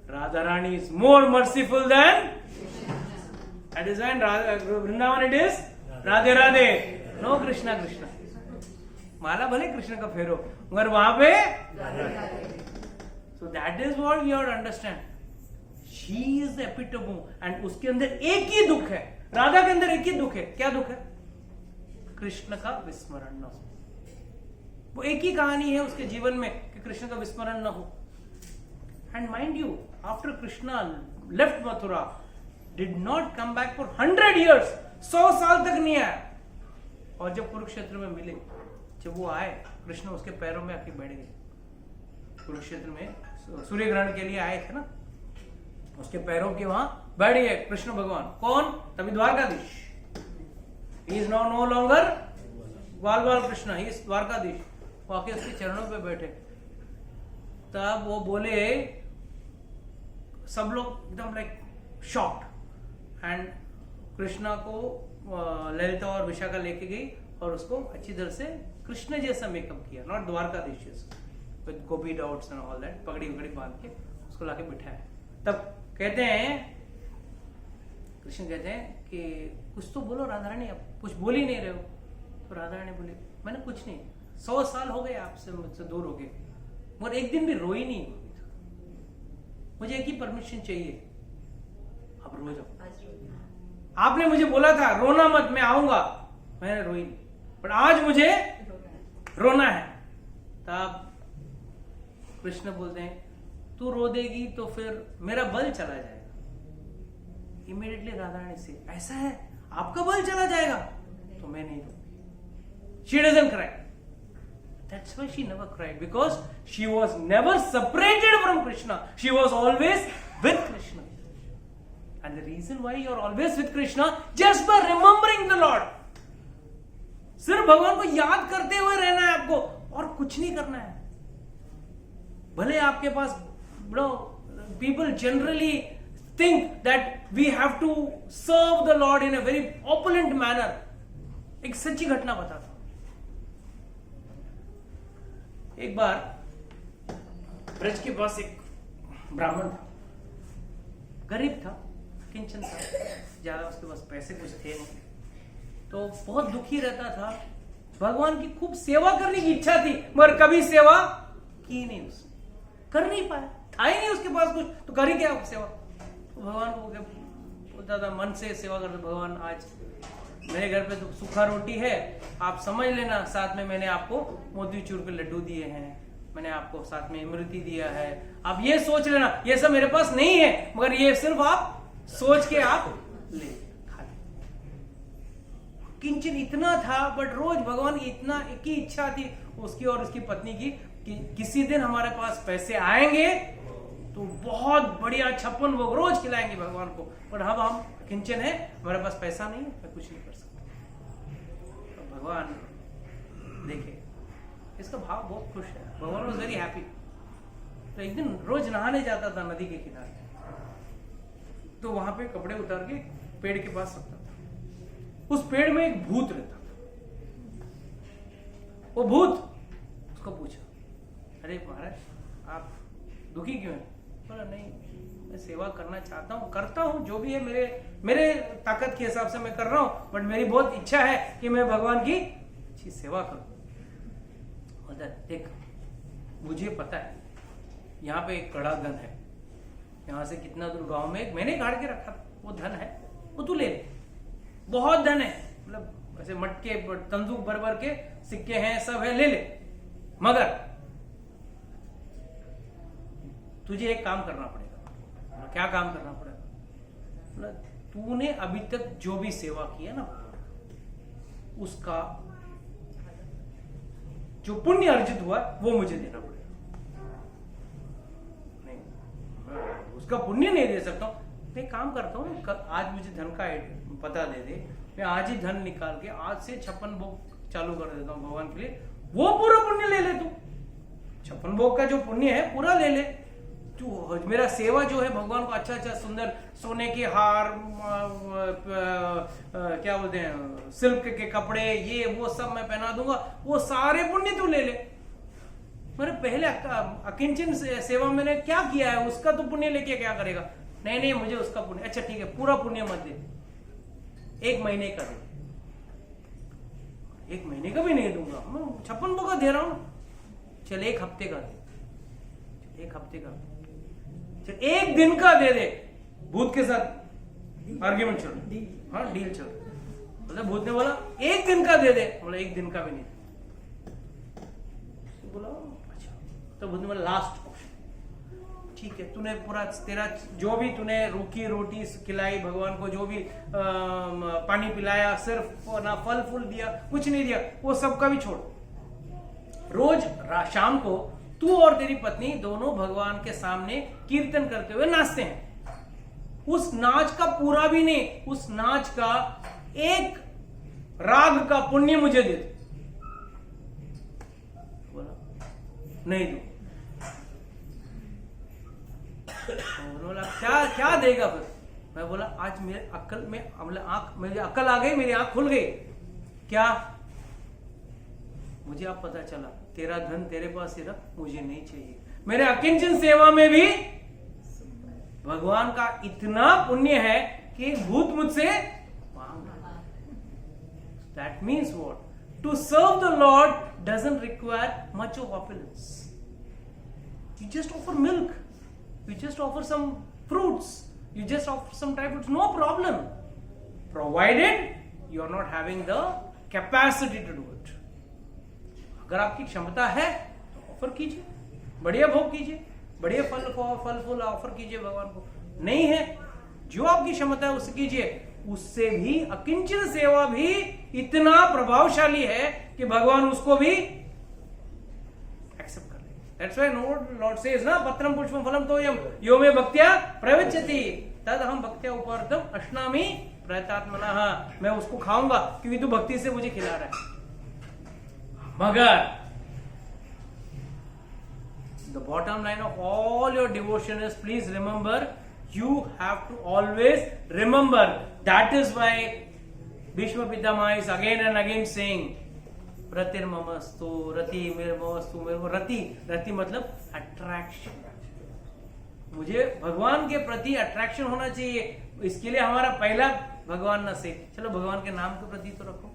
Radha Rani is more merciful than, that is why in Vrindavan it is Radhe Radhe, no Krishna Krishna। माला भले कृष्ण का फेरो मगर वहां पे so that is what we have to understand, she is the epitome and उसके अंदर एक ही दुख है, राधा के अंदर एक ही दुख है। क्या दुख है? कृष्ण का विस्मरण न हो। वो एक ही कहानी है उसके जीवन में कि कृष्ण का विस्मरण न हो। And mind you, after Krishna left Mathura, did not come back for 100 years, 100 साल तक नहीं आया। और जब कुरुक्षेत्र में मिले, जब वो आए, कृष्ण उसके पैरों में आके बैठ गए। कुरुक्षेत्र में सूर्य ग्रहण के लिए आए थे ना, उसके पैरों के वहां बैठ गए कृष्ण भगवान। कौन? तभी Dwarkadhish. He is now no longer ग्वाल बाल कृष्ण, he is द्वारकाधीश। वो आके उसके चरणों पे बैठे। तब वो बोले, सब लोग एकदम लाइक शॉक्ड, एंड कृष्णा को ललिता और विशाखा लेके गई और उसको अच्छी तरह से कृष्ण जैसा मेकअप किया, नॉट द्वारकाधीश जैसा, with Gopi dots and all that, पगड़ी वगड़ी बांध के उसको लाके बिठाया। तब कहते हैं, कृष्ण कहते हैं कि कुछ तो बोलो राधा रानी, आप कुछ बोल ही नहीं रहे हो। तो राधा रानी बोली मैंने कुछ नहीं, 100 साल हो गए आपसे मुझसे दूर हो गए, मगर एक दिन भी रोई नहीं, मुझे एक ही परमिशन चाहिए, अब रो जाओ। आपने मुझे बोला था रोना मत, मैं आऊंगा, मैंने रोई नहीं, पर आज मुझे रोना है। तब कृष्ण बोलते हैं तू रो देगी तो फिर मेरा बल चला जाएगा। इमीडिएटली राधा रानी से, ऐसा है आपका बल चला जाएगा तो मैं नहीं रोऊंगी। She doesn't cry. That's why she never cried, because she was never separated from Krishna. She was always with Krishna. And the reason why you are always with Krishna, just by remembering the Lord. सिर्फ भगवान को याद करते हुए रहना है आपको, और कुछ नहीं करना है। भले आपके पास people generally think that we have to serve the Lord in a very opulent manner. एक सच्ची घटना बताता हूं। एक बार ब्रज के पास एक ब्राह्मण था, गरीब था, किंचन था, ज्यादा उसके पास पैसे कुछ थे नहीं, तो बहुत दुखी रहता था। भगवान की खूब सेवा करने की इच्छा थी, मगर कभी सेवा की नहीं, उसने कर नहीं पाया, था ही नहीं उसके पास कुछ, तो करी क्या सेवा। तो भगवान को बोलता था, मन से सेवा करते, भगवान आज मेरे घर पे तो सूखा रोटी है, आप समझ लेना, साथ में मैंने आपको मोतीचूर के लड्डू दिए हैं, मैंने आपको साथ में इमरती दिया है, आप ये सोच लेना, ये सब मेरे पास नहीं है, मगर ये सिर्फ आप सोच के आप ले खा ले। किंचन इतना था, बट रोज भगवान की इतना एक ही इच्छा थी उसकी और उसकी पत्नी की कि किसी दिन हमारे पास पैसे आएंगे तो बहुत बढ़िया 56 भोग रोज खिलाएंगे भगवान को, पर अब हम किंचन है, हमारे पास पैसा नहीं है, मैं कुछ नहीं कर सकता। तो भगवान देखे इसका भाव बहुत खुश है, भगवान वाज वेरी हैप्पी। तो एक दिन रोज नहाने जाता था नदी के किनारे, तो वहां पे कपड़े उतार के पेड़ के पास रखता था। उस पेड़ में एक भूत रहता था। वो भूत उसको पूछा, अरे महाराज आप दुखी क्यों हैं? बोला नहीं, मैं सेवा करना चाहता हूँ, करता हूँ, जो भी है मेरे ताकत के हिसाब से मैं कर रहा हूँ, बट मेरी बहुत इच्छा है कि मैं भगवान की अच्छी सेवा करूं। देख मुझे पता है यहाँ पे एक कड़ा धन है, यहाँ से कितना दूर गांव में मैंने गाड़ के रखा, वो धन है, वो तू ले ले, बहुत धन है, मतलब ऐसे मटके तंदूक भर भर के सिक्के हैं, सब है, ले ले, मगर तुझे एक काम करना पड़ेगा। क्या काम करना पड़ेगा? तूने अभी तक जो भी सेवा की है ना, उसका जो पुण्य अर्जित हुआ वो मुझे देना पड़ेगा। नहीं, उसका पुण्य नहीं दे सकता हूं। मैं काम करता हूँ, आज मुझे धन का पता दे दे, मैं आज ही धन निकाल के आज से 56 भोग चालू कर देता हूँ भगवान के लिए, वो पूरा पुण्य ले ले। तू 56 भोग का जो पुण्य है पूरा ले ले। तू मेरा सेवा जो है भगवान को अच्छा अच्छा सुंदर सोने के हार, क्या बोलते हैं, सिल्क के कपड़े, ये वो सब मैं पहना दूंगा, वो सारे पुण्य तू ले ले। मेरे पहले अकिंचन सेवा मैंने क्या किया है, उसका तू पुण्य लेके क्या करेगा? नहीं नहीं, मुझे उसका पुण्य, अच्छा ठीक है, पूरा पुण्य मत दे, 1 महीने का दे। 1 महीने का भी नहीं दूंगा, मैं 56 भोग का दे रहा हूं। चल 1 हफ्ते का दे, 1 हफ्ते का, चल 1 दिन का दे दे। भूत के साथ आर्ग्यूमेंट चल रहा, हाँ डील चल रहा। मतलब भूत ने बोला 1 दिन का दे दे, बोला 1 दिन का भी नहीं। बोला अच्छा, तो भूत ने बोला लास्ट ऑप्शन, ठीक है, तूने पूरा तेरा जो भी तूने रूखी रोटी खिलाई भगवान को, जो भी पानी पिलाया, सिर्फ ना फल फूल दिया, कुछ नहीं दिया, वो सब का भी छोड़। रोज शाम को तू और तेरी पत्नी दोनों भगवान के सामने कीर्तन करते हुए नाचते हैं। उस नाच का पूरा भी नहीं, उस नाच का 1 राग का पुण्य मुझे दे दो। बोला नहीं दो। बोला क्या क्या देगा फिर? मैं बोला आज मेरे अक्ल में मेरी अक्ल आ गई, मेरी आंख खुल गई। क्या? मुझे अब पता चला तेरा धन तेरे पास ही रख, मुझे नहीं चाहिए। मेरे अकिंचन सेवा में भी भगवान का इतना पुण्य है कि भूत मुझसे मांग रहा। That means what? To serve the Lord doesn't require much of opulence. You just offer milk, you just offer some fruits, you just offer some dry fruits, no problem, provided you are not having the capacity to do it. अगर आपकी क्षमता है तो offer कीजिए, बढ़िया भोग कीजिए, बढ़िया फल फूल ऑफर कीजिए भगवान को। नहीं है, जो आपकी क्षमता है उससे कीजिए। उससे भी अकिंचन सेवा भी इतना प्रभावशाली है कि भगवान उसको भी एक्सेप्ट कर ले। That's why Lord says ना, पत्रम पुष्पम फलम तोयम यो मे भक्त्या प्रविच्यति तद हम भक्त्या उपार्तम अश्नामि प्रयतात्मनः। मैं उसको खाऊंगा क्योंकि तू भक्ति से मुझे खिला रहा है। मगर the bottom line of all your devotion is, please remember, you have to always remember. That is why Bhishma Pitamaha is again and again saying रतिर्ममस्तु रति मेरमस्तु मेरे। रति मतलब अट्रैक्शन। मुझे भगवान के प्रति अट्रैक्शन होना चाहिए, इसके लिए हमारा पहला भगवान न से, चलो भगवान के नाम के प्रति तो रखो,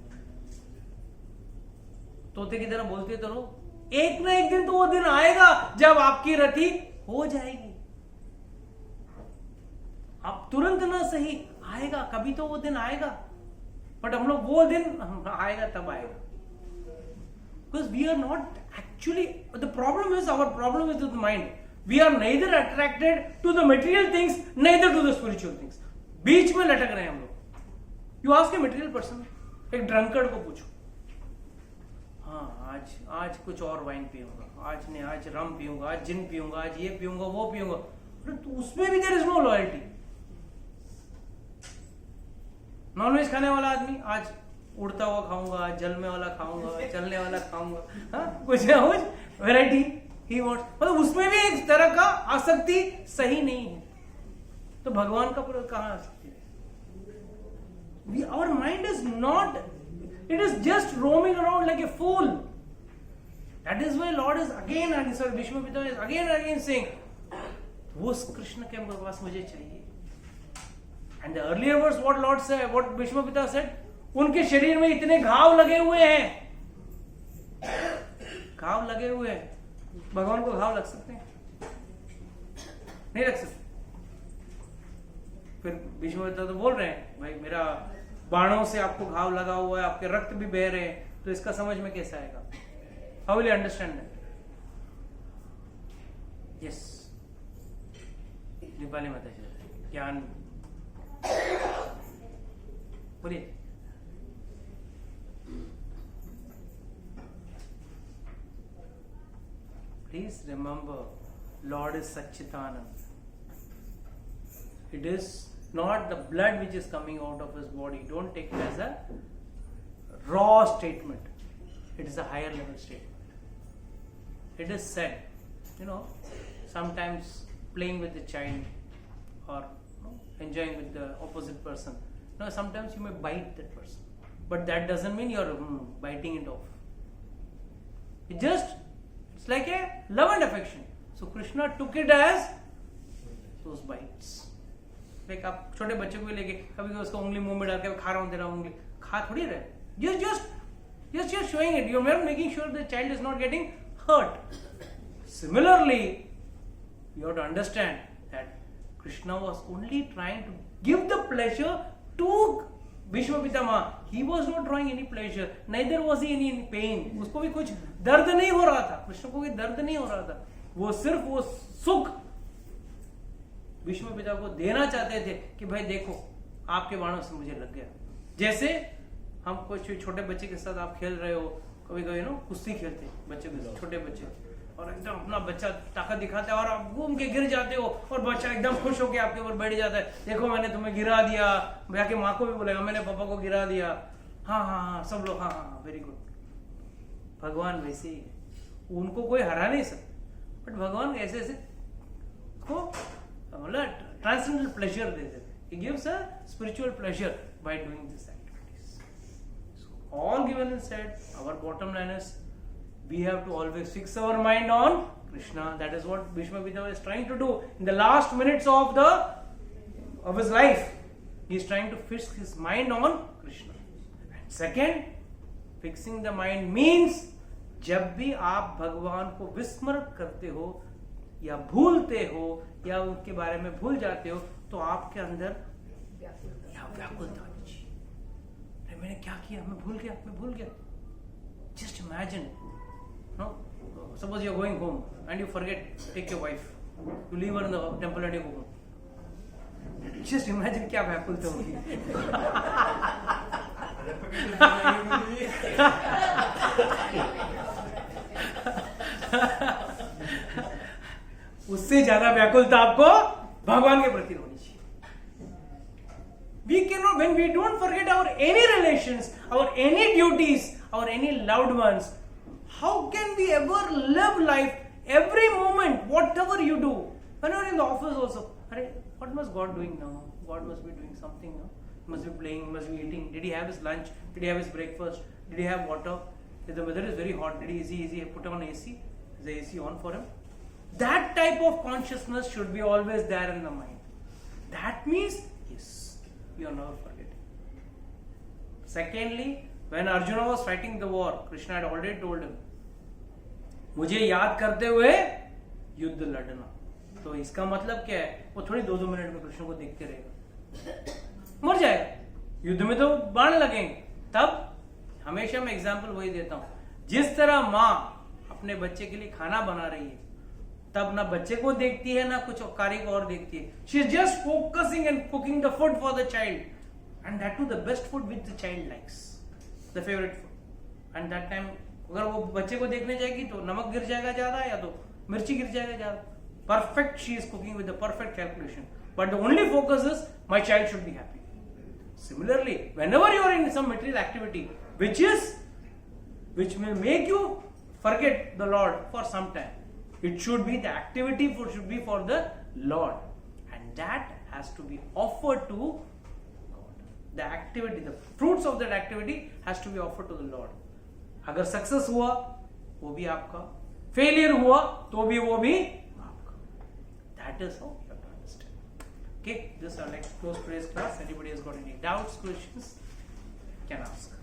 तोते की तरह बोलते तो रहो। एक ना एक दिन तो वो दिन आएगा जब आपकी रति हो जाएगी। आप तुरंत ना सही, आएगा, कभी तो वो दिन आएगा, बट हम लोग वो दिन आएगा तब आएगा। Because we are not actually, the problem is, our problem is with the mind. We are neither attracted to the material things, neither to the spiritual things. बीच में लटक रहे हैं हम लोग। You ask a material person, एक drunkard को पूछो, हाँ आज कुछ और वाइन पीऊंगा, आज रम पीऊंगा, आज जिन पीऊंगा, आज ये पीऊंगा, वो पीऊंगा। तो उसमें भी there is no loyalty. Non veg खाने वाला आदमी आज उड़ता हुआ खाऊंगा, जल में वाला खाऊंगा, चलने वाला खाऊंगा, हाँ कुछ ना कुछ वैरायटी ही वांट्स, मतलब उसमें भी एक तरह का आसक्ति सही नहीं है। तो भगवान का पूरा कहां आसक्ति है? Our mind is not, it is just roaming around like a fool. That is why lord is again and sir Vishnu पिता is again and again saying वो कृष्ण के पास मुझे चाहिए। And the earlier verse what lord say what Vishnu पिता said, उनके शरीर में इतने घाव लगे हुए हैं, घाव लगे हुए हैं, भगवान को घाव लग सकते हैं? नहीं लग सकते। फिर विष्णु पिता तो बोल रहे हैं भाई मेरा बाणों से आपको घाव लगा हुआ है, आपके रक्त भी बह रहे हैं, तो इसका समझ में कैसे आएगा? How will you understand that? Yes, Nepali माता जी ज्ञान बोलिए। Please remember, Lord is Satchitanand. It is not the blood which is coming out of his body. Don't take it as a raw statement. It is a higher level statement. It is said, sometimes playing with the child or enjoying with the opposite person. Sometimes you may bite that person, but that doesn't mean you're biting it off. It's like a love and affection. So Krishna took it as those bites. Like आप छोटे बच्चे को लेके कभी कभी उसको उंगली मुंह में डाल के खा रहा हूँ, तेरा उंगली खा थोड़ी रहे, just showing it. You're not making sure the child is not getting hurt. Similarly, you have to understand that Krishna was only trying to give the pleasure to Bhishma Pitama. He was not drawing any pleasure, neither was he any pain. उसको भी कुछ दर्द नहीं हो रहा था, कृष्ण को भी दर्द नहीं हो रहा था। वो सिर्फ वो सुख भीष्म पिता को देना चाहते थे कि भाई देखो आपके बाणों से मुझे लग गया। जैसे हम कुछ छोटे बच्चे के साथ आप खेल रहे हो, कभी कभी कुश्ती खेलते हैं बच्चे के साथ, छोटे बच्चे, और एकदम अपना बच्चा ताकत दिखाता है और आप घूम के गिर जाते हो और बच्चा एकदम खुश होकर आपके ऊपर बैठ जाता है, देखो मैंने तुम्हें गिरा दिया, जाके माँ को भी बोलेगा मैंने पापा को गिरा दिया, हाँ हाँ हाँ सब लोग हाँ हाँ वेरी गुड। भगवान वैसे ही, उनको कोई हरा नहीं सकता, बट भगवान ऐसे ऐसे को मतलब ट्रांसेंडेंटल प्लेजर दे देते, he gives a spiritual pleasure by doing this activities. So all given and said, our bottom line is we have to always fix our mind on Krishna. That is what Bhishma Pitama is trying to do in the last minutes of his life. He is trying to fix his mind on Krishna. And second, fixing the mind means जब भी आप भगवान को विस्मृत करते हो या भूलते हो या उनके बारे में भूल जाते हो, तो आपके अंदर व्याकुलता आनी चाहिए। मैंने क्या किया, मैं भूल गया। Just imagine, suppose you're going home and you forget, take your wife, you leave her in the temple and you go home. Just imagine क्या व्याकुलता होगी। उससे ज्यादा व्याकुलता आपको भगवान के प्रति होनी चाहिए। We cannot, when we don't forget our any relations, our any duties, our any loved ones, how can we ever live life every moment, whatever you do? When you're in the office also, what must God doing now? God must be doing something now. He must be playing, must be eating. Did he have his lunch? Did he have his breakfast? Did he have water? If the weather is very hot, did he put on AC? Is the AC on for him? That type of consciousness should be always there in the mind. That means, yes, you are never forgetting. Secondly, when Arjuna was fighting the war, Krishna had already told him, मुझे याद करते हुए युद्ध लड़ना। तो इसका मतलब क्या है? वो थोड़ी 2-2 मिनट में कृष्ण को देखते रहेगा, मर जाएगा। युद्ध में तो बाण लगेंगे। तब हमेशा मैं एग्जाम्पल वही देता हूं, जिस तरह माँ अपने बच्चे के लिए खाना बना रही है, तब ना बच्चे को देखती है ना कुछ कार्य को और देखती है। She is just focusing and cooking the food for the child, and that to the best food which the child likes, the favourite food. And that time अगर वो बच्चे को देखने जाएगी तो नमक गिर जाएगा ज्यादा या तो मिर्ची गिर जाएगा ज्यादा, perfect, she is cooking with the perfect calculation, but the only focus is my child should be happy. Similarly, whenever you are in some material activity which will make you forget the Lord for some time, it should be the activity should be for the Lord, and that has to be offered to God. The activity, the fruits of that activity has to be offered to the Lord. अगर success हुआ वो भी आपका, failure हुआ तो भी वो भी आपका. That is how you have to understand. Okay, this is our next close today's class. Anybody has got any doubts, questions, can ask.